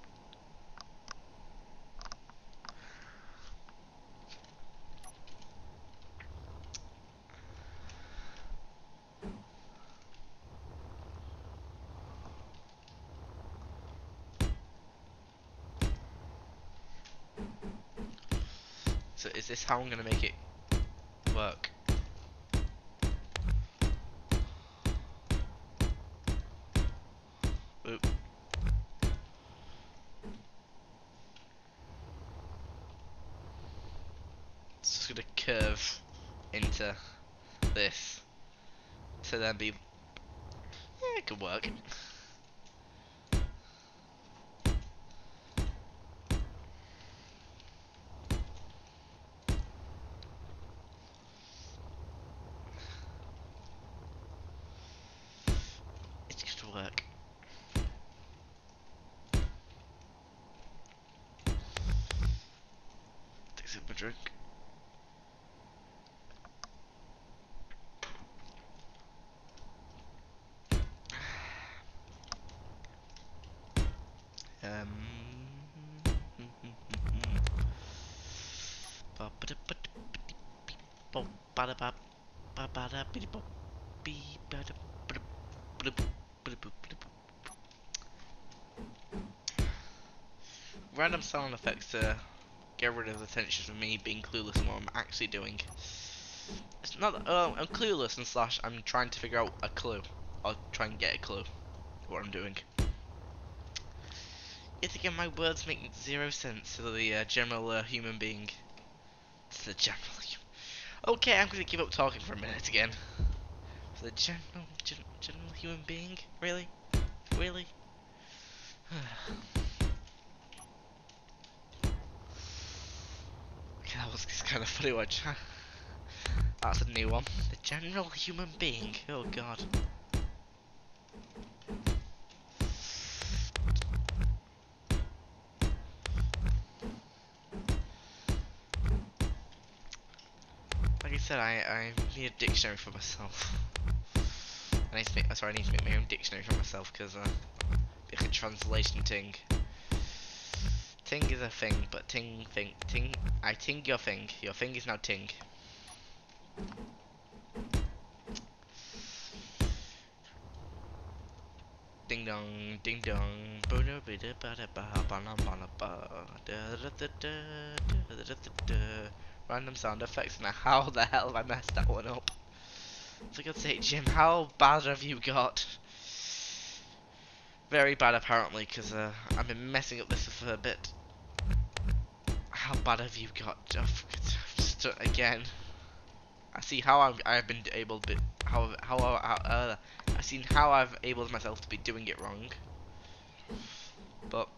So is this how I'm gonna make it work? Oop. It's just gonna curve into this to then be. Yeah, it could work. It's gonna work. Take a sip of my drink. Um. Random sound effects to get rid of the tension of me being clueless in what I'm actually doing. It's not that, I'm clueless and slash I'm trying to figure out a clue. Or try and get a clue what I'm doing. Yet again, my words make zero sense to the general human being. To the general Okay, I'm gonna give up talking for a minute again. To the general human being? Really? Really? Okay, that was kind of funny one. That's a new one. The general human being. Oh god. Like I said, I need a dictionary for myself. I need to make my own dictionary for myself because like a translation thing. Ting is a thing, but ting. I ting your thing. Your thing is now ting. Ding dong, ding dong. Random sound effects. Now, how the hell have I messed that one up? For God's sake, Jim, how bad have you got? Very bad, apparently, because I've been messing up this for a bit. How bad have you got? Just again. I see how I've been able to I've seen how I've able myself to be doing it wrong. But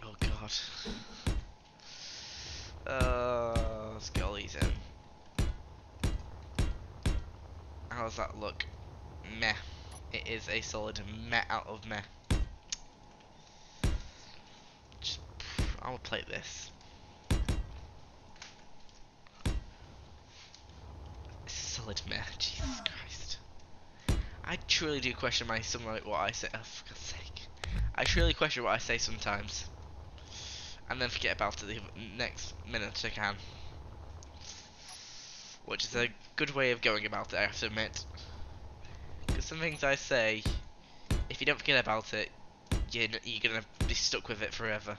oh god. Let's get all these in. How does that look? Meh. It is a solid meh out of meh. Just, I'll play this. Solid meh. Jesus Christ. I truly do question what I say. Oh, for God's sake. I truly question what I say sometimes. And then forget about it the next minute I can. Which is a good way of going about it, I have to admit. Because some things I say, if you don't forget about it, you're gonna be stuck with it forever.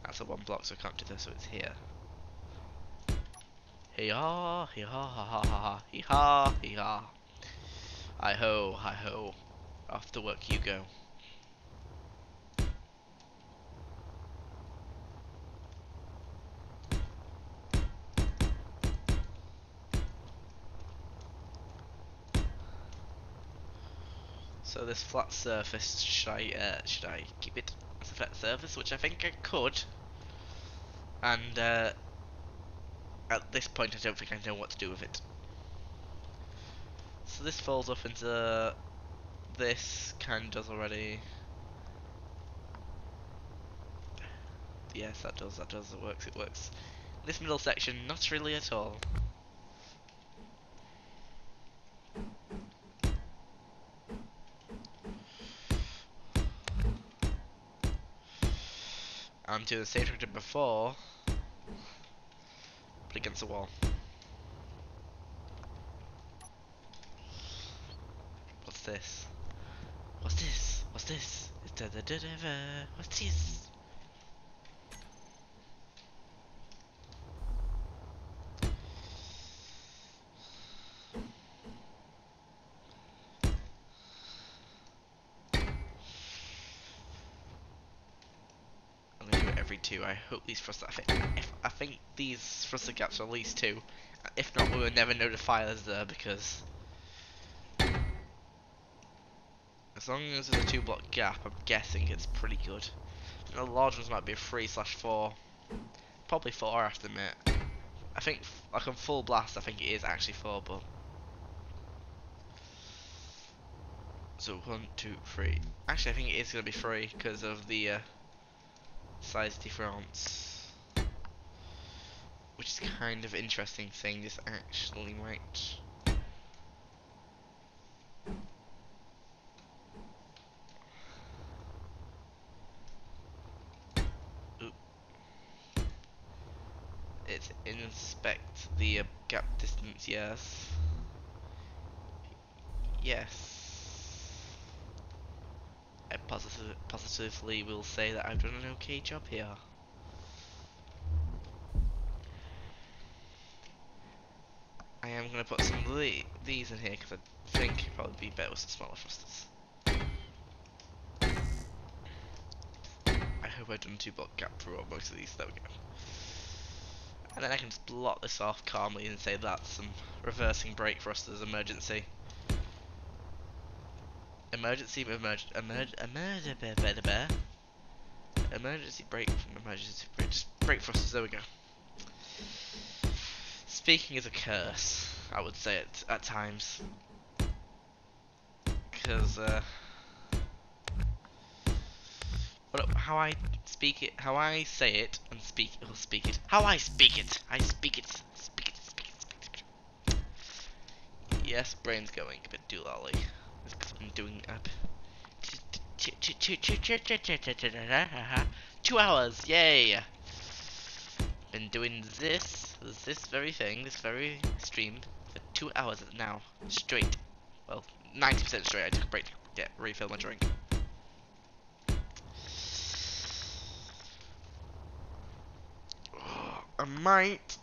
That's a one block, so I can't do this, so it's here. Hee-haw, hee-haw, ha-ha-ha-ha, hee-haw, hee-haw. Hi-ho, hi-ho. Off to work you go. So this flat surface, should I keep it as a flat surface, which I think I could. And at this point I don't think I know what to do with it. So this falls up into this, kind of does already. Yes, that does, it works. This middle section, not really at all. I'm doing the same trick I did before, but against the wall. What's this? What's this? What's this? What's this? I'm gonna do it every two. I hope these frosted. I think these frosted gaps are at least two. If not, we will never know the file is there because as long as there's a 2 block gap, I'm guessing it's pretty good. The large ones might be a 3/4. Probably 4, I have to admit. I think, like on full blast, I think it is actually 4, but. So 1, 2, 3. Actually, I think it is going to be 3 because of the size difference. Which is kind of interesting thing. This actually might. Oop. It's inspect the gap distance, yes. Yes. I positively will say that I've done an okay job here. I am going to put some of these in here because I think it'd probably be better with some smaller thrusters. I hope I've done 2 block gap through most of these. There we go. And then I can just blot this off calmly and say that's some reversing brake thrusters emergency. Emergency brake from emergency brake. Just brake thrusters, there we go. Speaking is a curse, I would say it at times. Because how I speak it, how I say it, and speak it. How I speak it, speak it. Yes, brain's going a bit doolally. It's because I'm doing 2 hours, yay! Been doing this very thing, this very stream for 2 hours now, straight. Well, 90% straight. I took a break to refill my drink. I might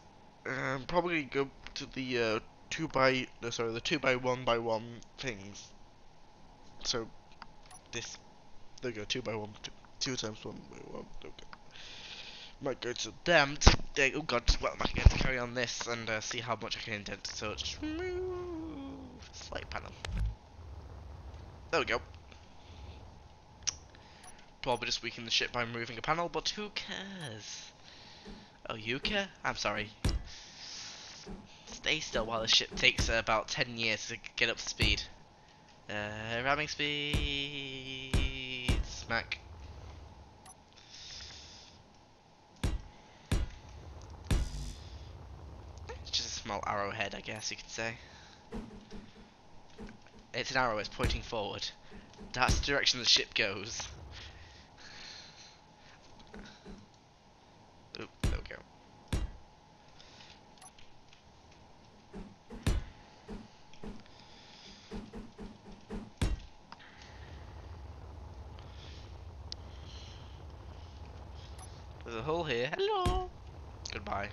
probably go to the the 2x1x1 things. So this, there we go, 2x1, 2 times 1x1. Okay. Might go to them. Oh god, well, I'm going to carry on this and see how much I can indent. So just remove slight panel. There we go. Probably just weaken the ship by removing a panel, but who cares? Oh, you care? I'm sorry. stay still while the ship takes about 10 years to get up to speed. Ramming speed. Smack. It's just a small arrowhead, I guess you could say. It's an arrow, it's pointing forward. That's the direction the ship goes. Oop, there we go. There's a hole here. Hello! Goodbye.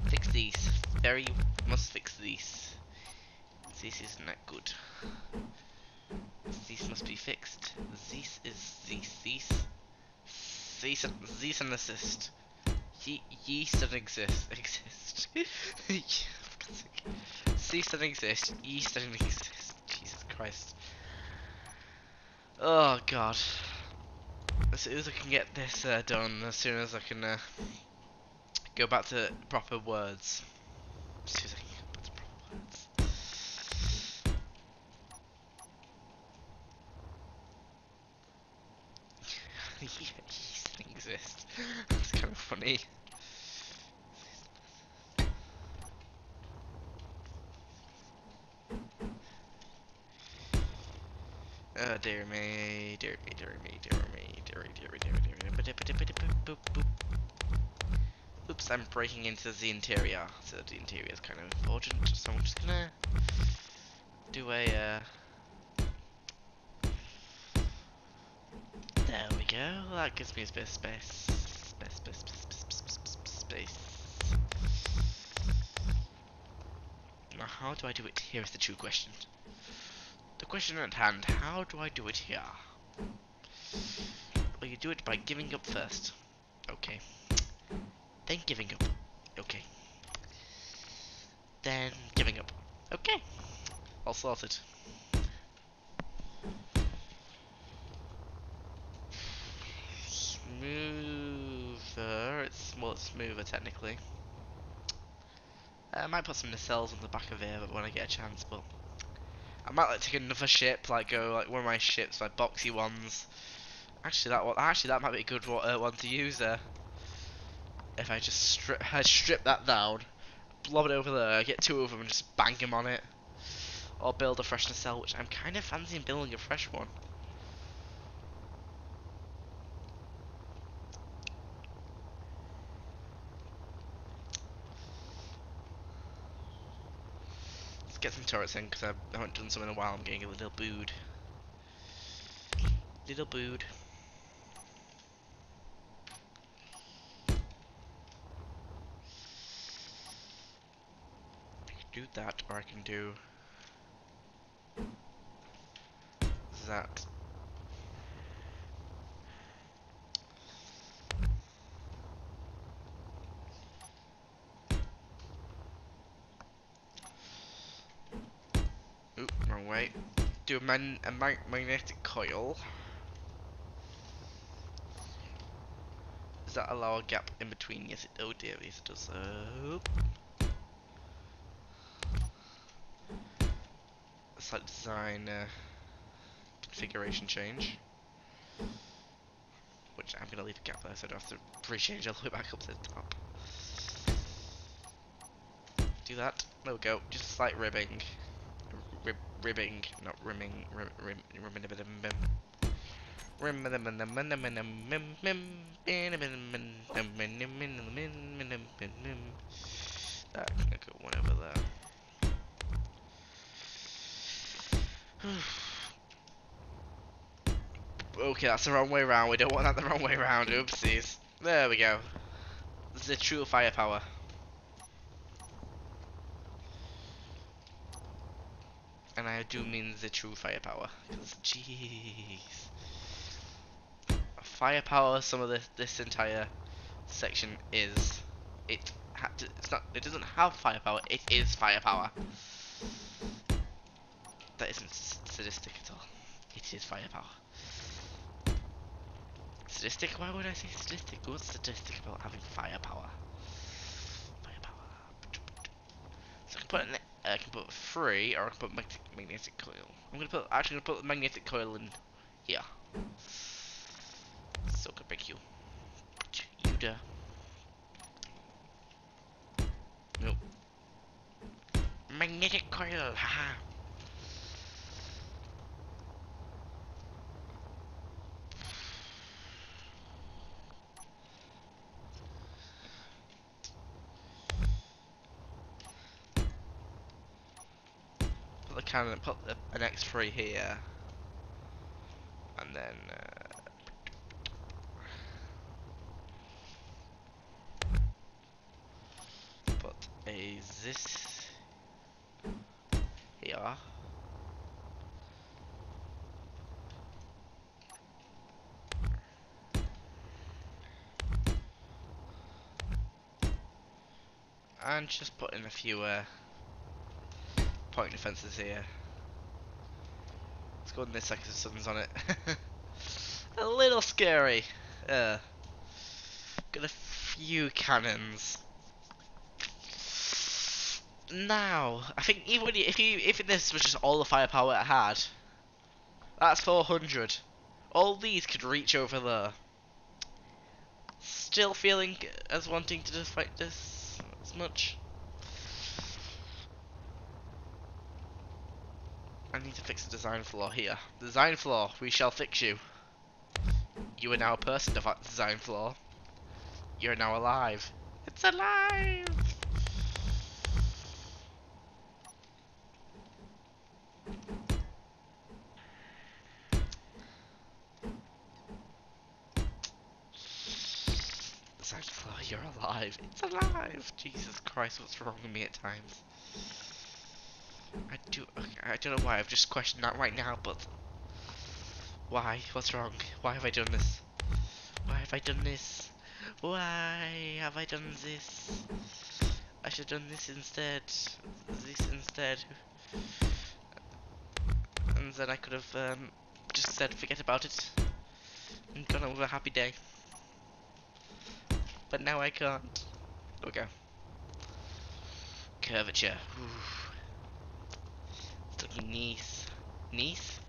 Fix these. Must fix these. This is not good. These must be fixed. This is these. These an assist. Yeast doesn't exist. Cease doesn't exist. Yeast doesn't exist. Jesus Christ. Oh God. As soon as I can get this done, as soon as I can go back to proper words. As soon as I can go back to proper words. Yeast doesn't exist. It's kind of funny. Oh dear me, dear me, dear me, dear me, dear me, dear me, dear me, dear me. Oops, I'm breaking into the interior, so the interior is kind of important, so I'm just gonna do a, there we go, that gives me a bit of space. Space. Now how do I do it? Here is the true question. The question at hand, how do I do it here? Well, you do it by giving up first. Okay. Then giving up. Okay. Then giving up. Okay. All sorted. Smoother. It's smoother technically. I might put some nacelles on the back of here when I get a chance, but I might like take another ship, like go like one of my ships, like boxy ones. Actually, that might be a good one to use there. If I just strip that down, blob it over there, get two of them, and just bang them on it, or build a fresh nacelle, which I'm kind of fancying building a fresh one. Let's get some turrets in because I haven't done some in a while. I'm getting a little booed. Little booed. I can do that, or I can do that. Oop, wrong way. Do a magnetic coil. Does that allow a gap in between? Yes, oh dear, yes it does. Slight design configuration change. Which I'm gonna leave a gap there so I don't have to re-change all the way back up to the top. Do that. There we go. Just slight ribbing. Ribbing, not rimming. That can go one over there. Okay, that's the wrong way around. We don't want that the wrong way around. Oopsies. There we go. This is the true firepower. And I do mean the true firepower. Because, jeez. Firepower, some of this entire section is. It doesn't have firepower, it is firepower. That isn't sadistic at all. It is firepower. Sadistic? Why would I say sadistic? What's sadistic about having firepower? Firepower. So I can put 3, or I can put magnetic coil. I'm gonna put actually gonna put the magnetic coil in here. So good, thank you. Yuda. Nope. Magnetic coil, haha. Put the cannon, put an X3 here, and then put a this here. And just put in a few point defences here. Let's go on this second the sun's on it. A little scary. Got a few cannons. Now, I think even when if this was just all the firepower it had, that's 400. All these could reach over there. Still feeling as wanting to just fight this as much. I need to fix the design flaw here. Design flaw, we shall fix you. You are now a person of that design flaw. You're now alive. It's alive! Design flaw, you're alive. It's alive! Jesus Christ, what's wrong with me at times? I don't know why I've just questioned that right now, but why? What's wrong? Why have I done this? Why have I done this? Why have I done this? I should have done this instead. This instead. And then I could have just said forget about it and gone on with a happy day. But now I can't. There we go. Curvature. It's looking nice. Nice?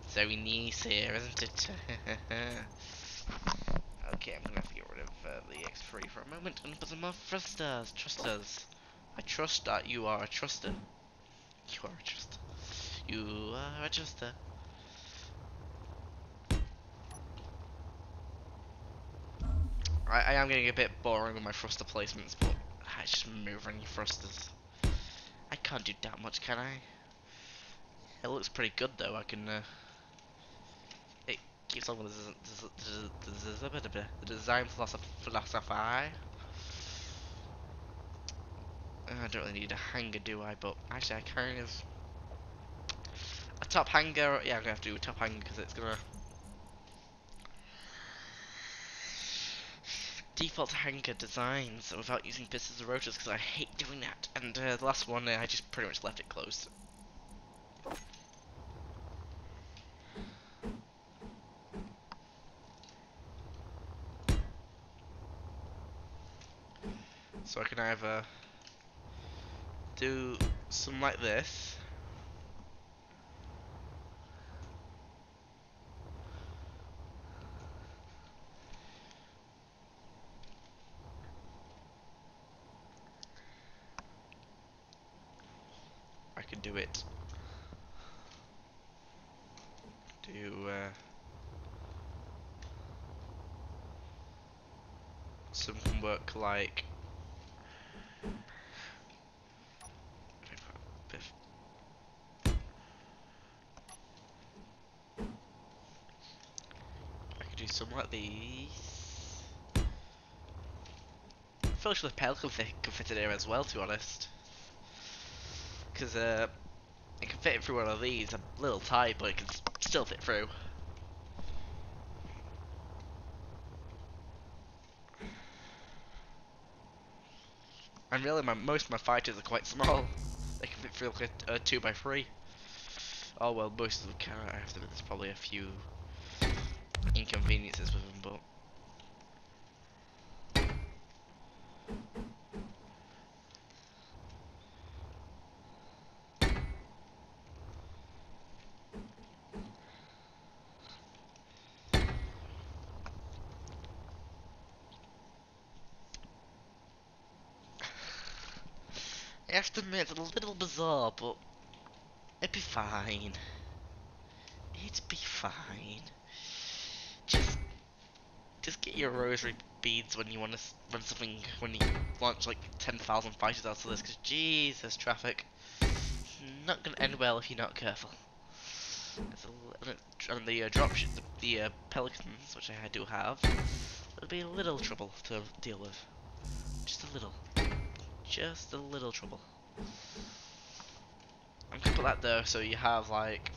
It's very nice here, isn't it? Okay, I'm gonna have to get rid of the X3 for a moment and put some more thrusters. Trusters. I trust that you are a truster. You are a truster. You are a truster. I am getting a bit boring with my thruster placements, but I just move any thrusters. I can't do that much, can I? It looks pretty good though. I can. It keeps on with the design philosophy. I don't really need a hanger, do I? But actually, I kind of a top hanger. Yeah, I'm gonna have to do a top hanger because it's gonna default hanger designs without using pistons or rotors because I hate doing that. And the last one, I just pretty much left it closed. So I can either do something like this. I could do it. Do some can work like I could do something like these. I feel like the pedal could fit in here as well, to be honest. Because it can fit through one of these, a little tight, but it can still fit through. And really, most of my fighters are quite small. They can fit through like a 2x3. Oh well, most of them can. I have to admit, there's probably a few inconveniences with them, but I have to admit it's a little bizarre, but it'd be fine. It'd be fine. Just just get your rosary beads when you want to run something, when you launch like 10,000 fighters out of this, because Jesus, traffic. Not gonna end well if you're not careful. And the the pelicans, which I do have, it'll be a little trouble to deal with. Just a little. Just a little trouble. I'm gonna put that there so you have like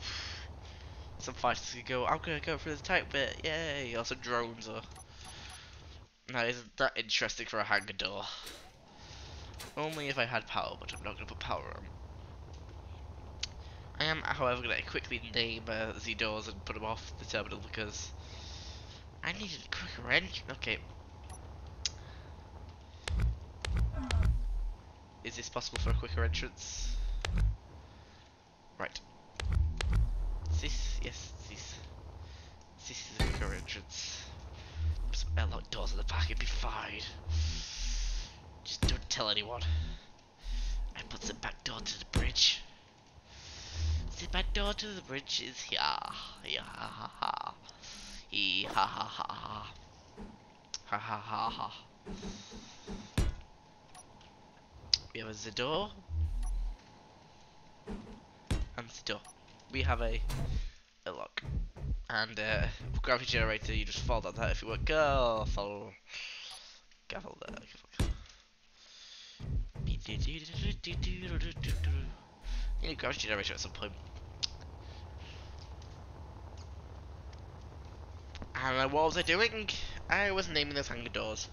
some fighters who go, I'm gonna go through the tight bit, yay, or some drones, or now isn't that interesting for a hangar door? Only if I had power, but I'm not gonna put power on. I am, however, gonna quickly name the doors and put them off the terminal because I needed a quicker engine. Okay. Is this possible for a quicker entrance? Right. Yes, this is a quicker entrance. Put some airlock doors at the back, it'd be fine. Just don't tell anyone. I put the back door to the bridge. The back door to the bridge is here. Yeah, ha ha ha. He ha ha ha ha. Ha ha ha ha. We have a door. And the door. We have a lock. And gravity generator, you just fall down that if you want. Go, follow. Gavel there. You need a gravity generator at some point. And what was I doing? I was naming those hangar doors.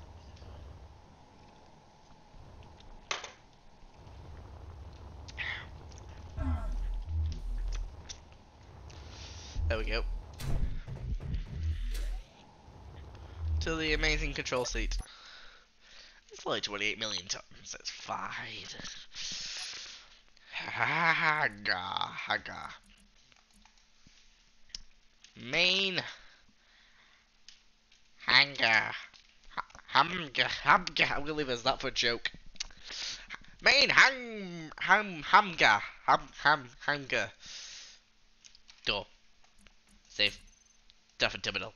There we go. To the amazing control seat. It's only 28 million tons, so it's fine. Haga, haga. Main hangar. Hamga. I'm gonna leave it as that for a joke. Main hamga. Hangar. Door. Save. Different terminal.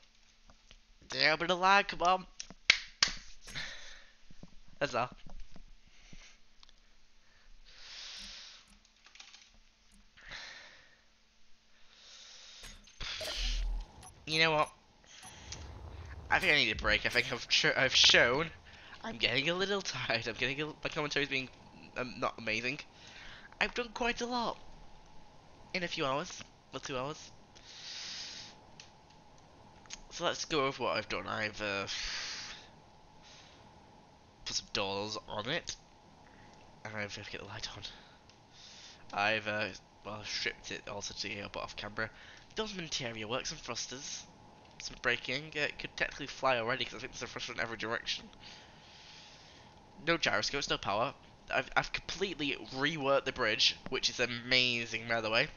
Terminal lag, come on. That's all. You know what? I think I need a break. I think I've shown I'm getting a little tired. My commentary's being not amazing. I've done quite a lot in a few hours, or 2 hours. So let's go over what I've done. I've put some doors on it, and I've get the light on. I've well, stripped it also to get off camera. Done some interior work, some thrusters, some braking. It could technically fly already because I think there's a thruster in every direction. No gyroscopes, no power. I've completely reworked the bridge, which is amazing, by the way.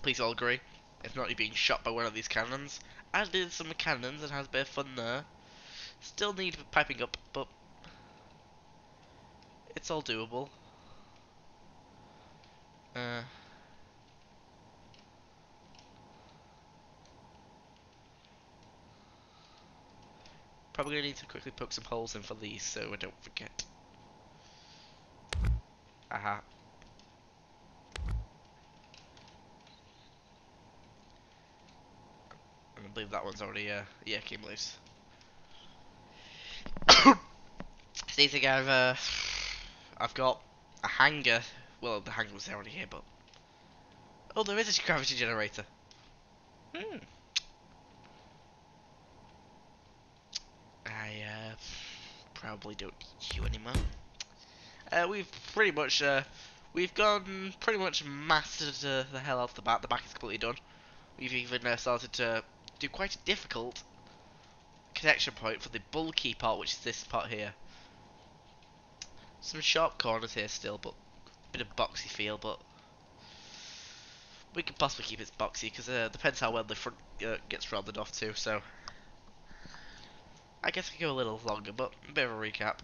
Please all agree. If not, you're being shot by one of these cannons. I did some cannons and had a bit of fun there. Still need piping up, but it's all doable. Probably gonna need to quickly poke some holes in for these so I don't forget. Aha. I believe that one's already, yeah, came loose. See, I've got a hangar. Well, the hangar was already here, but oh, there is a gravity generator. I probably don't need you anymore. We've gone pretty much mastered the hell off the back. The back is completely done. We've even started to do quite a difficult connection point for the bulky part, which is this part here. Some sharp corners here still, but a bit of boxy feel, but we can possibly keep it boxy, because depends how well the front gets rounded off too, so I guess we can go a little longer, but a bit of a recap.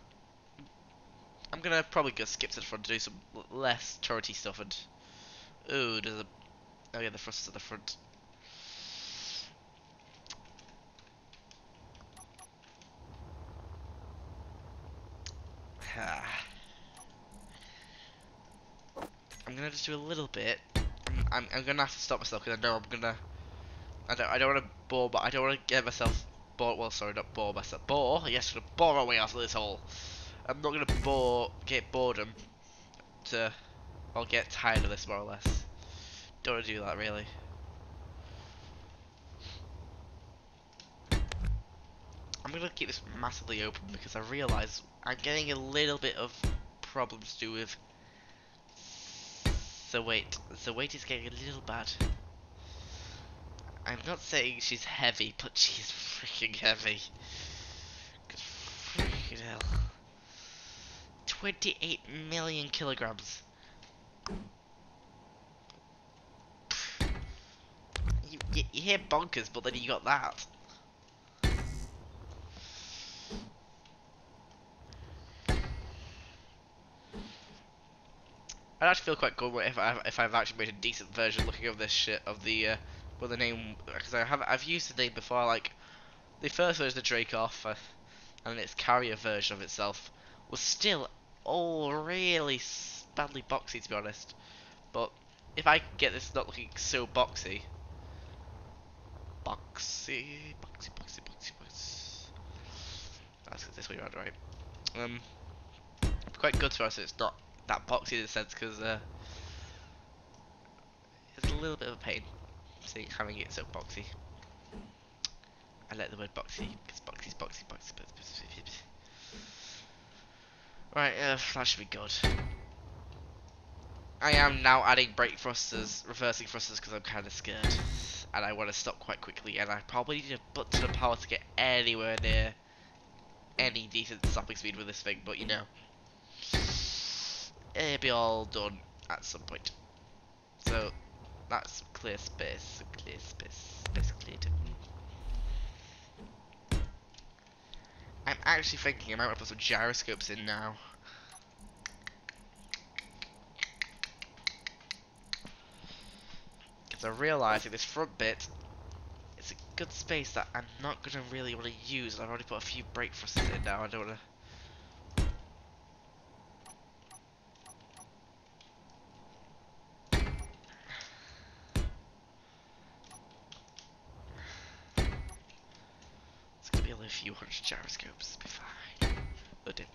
I'm gonna probably go skip to the front to do some less turrety stuff, and ooh, there's a, oh yeah, the thrusters at the front. I'm gonna just do a little bit. I'm gonna have to stop myself because I know I don't want to bore, but I don't want to get myself bored. Well, sorry, not bore myself. Bore? Yes, I'm gonna bore my way out of this hole. I'm not gonna get boredom to, or get tired of this more or less. Don't want to do that really. I'm gonna keep this massively open because I realise I'm getting a little bit of problems to do with the weight. The weight is getting a little bad. I'm not saying she's heavy, but she's freaking heavy. 'Cause freaking hell. 28 million kilograms. You hear bonkers, but then you got that. I'd actually feel quite good if I've actually made a decent version looking of this shit of the well, the name, because I've used the name before, like the first version of Dracoff and its carrier version of itself was still all really badly boxy, to be honest. But if I can get this not looking so boxy, boxy. That's this way around, right? Quite good for us. It's not that boxy in a sense because it's a little bit of a pain. See, having it so boxy. I like the word boxy because boxy's boxy. Right, that should be good. I am now adding brake thrusters, reversing thrusters because I'm kind of scared. And I want to stop quite quickly, and I probably need a button of power to get anywhere near any decent stopping speed with this thing, but you know. It'll be all done at some point. So, that's clear space, space cleared. I'm actually thinking I might want to put some gyroscopes in now. Because I realise that this front bit, it's a good space that I'm not going to really want to use. I've already put a few brake thrusters in now, I don't want to... It's going to be only a few hundred gyroscopes, be fine. Oh dear.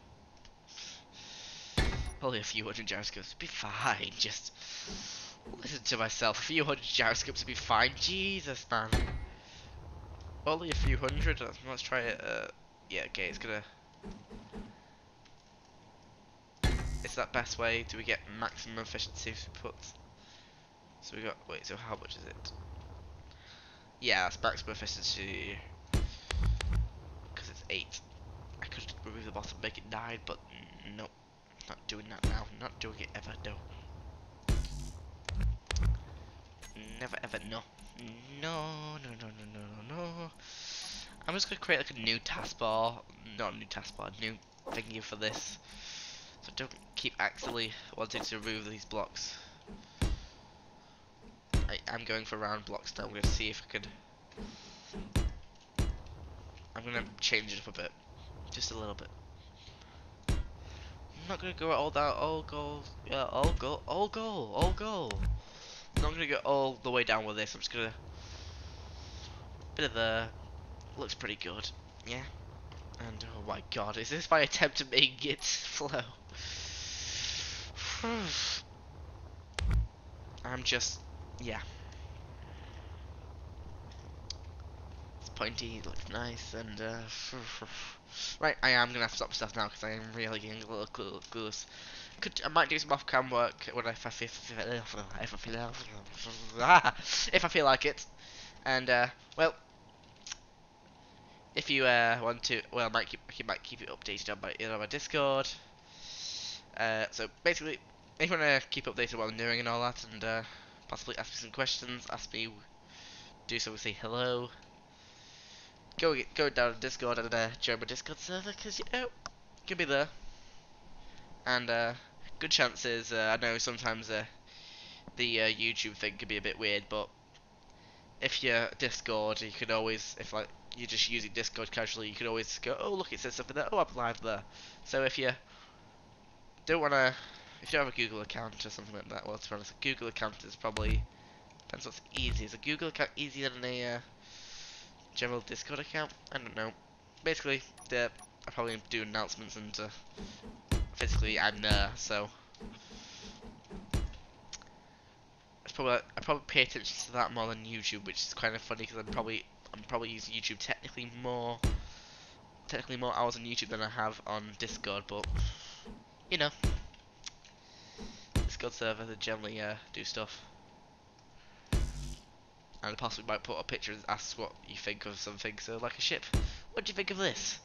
Only a few hundred gyroscopes, be fine, just... Listen to myself, a few hundred gyroscopes would be fine, Jesus man. Only a few hundred, let's try it, yeah, okay, it's gonna... Is that best way? Do we get maximum efficiency if we put... So we got, wait, so how much is it? Yeah, that's maximum efficiency. Because it's 8. I could remove the bottom, make it 9, but no. Not doing that now, not doing it ever, no. Never ever, no. No. I'm just gonna create like a new taskbar, not a new taskbar, a new thingy for this. So I don't keep actually wanting to remove these blocks. I'm going for round blocks now. I'm gonna see if I could. I'm gonna change it up a bit, just a little bit. I'm not gonna go all down, all goal, yeah, all goal. I'm not gonna go all the way down with this. I'm just gonna bit of the looks pretty good, yeah. And oh my god, is this my attempt to make it flow? I'm just, yeah. It's pointy, it looks nice, and right, I am gonna have to stop stuff now because I am really getting a little clueless. I might do some off-cam work when if I feel like it, and well, if you want to, well, I might keep it updated on my Discord. So basically, if you want to keep updated what I'm doing and all that, and possibly ask me some questions, ask me, do something, say hello, go down to Discord and join my Discord server, because you know, you can be there. And good chances. I know sometimes the YouTube thing can be a bit weird, but if you're Discord, you can always, if like you're just using Discord casually, you can always go, oh look, it says something there. Oh, I'm live there. So if you don't wanna, if you don't have a Google account or something like that, well, to be honest, a Google account is probably depends what's easy. Is a Google account easier than a general Discord account? I don't know. Basically, I probably do announcements and physically I'm there, so I probably pay attention to that more than YouTube, which is kind of funny because I'm probably using YouTube technically more hours on YouTube than I have on Discord, but you know, Discord server they generally do stuff, and I possibly might put a picture and ask what you think of something. So like a ship, what do you think of this?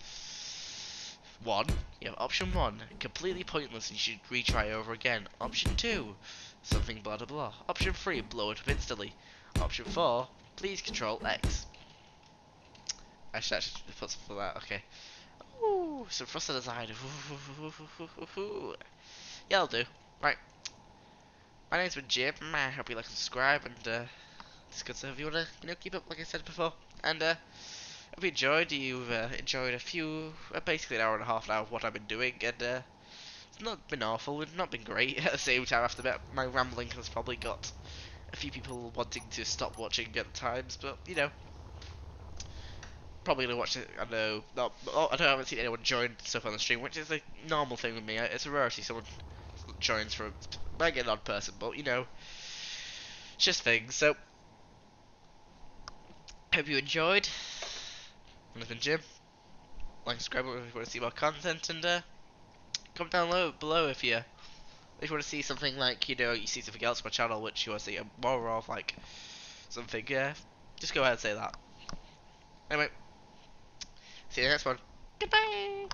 One, you have option one, completely pointless and you should retry over again. Option two, something blah blah blah. Option three, blow it up instantly. Option four, please control X. I should actually put something for that, okay. Ooh, some frost on the side. Yeah, I'll do. Right. My name's been Jim. I hope you like and subscribe and Discord server if you wanna, keep up like I said before. And hope you enjoyed. You've enjoyed a few, basically an hour and a half now of what I've been doing, and it's not been awful, it's not been great at the same time. After that, my rambling has probably got a few people wanting to stop watching at times, but you know, probably gonna watch it. I know, I haven't seen anyone join stuff on the stream, which is a normal thing with me. It's a rarity someone joins from. Might get an odd person, but you know, it's just things. So, hope you enjoyed. I've been Jim. Like, subscribe if you want to see more content, and comment down below if you want to see something like, you know, you see something else on my channel which you want to see more of, like something. Yeah, just go ahead and say that. Anyway, see you in the next one. Goodbye.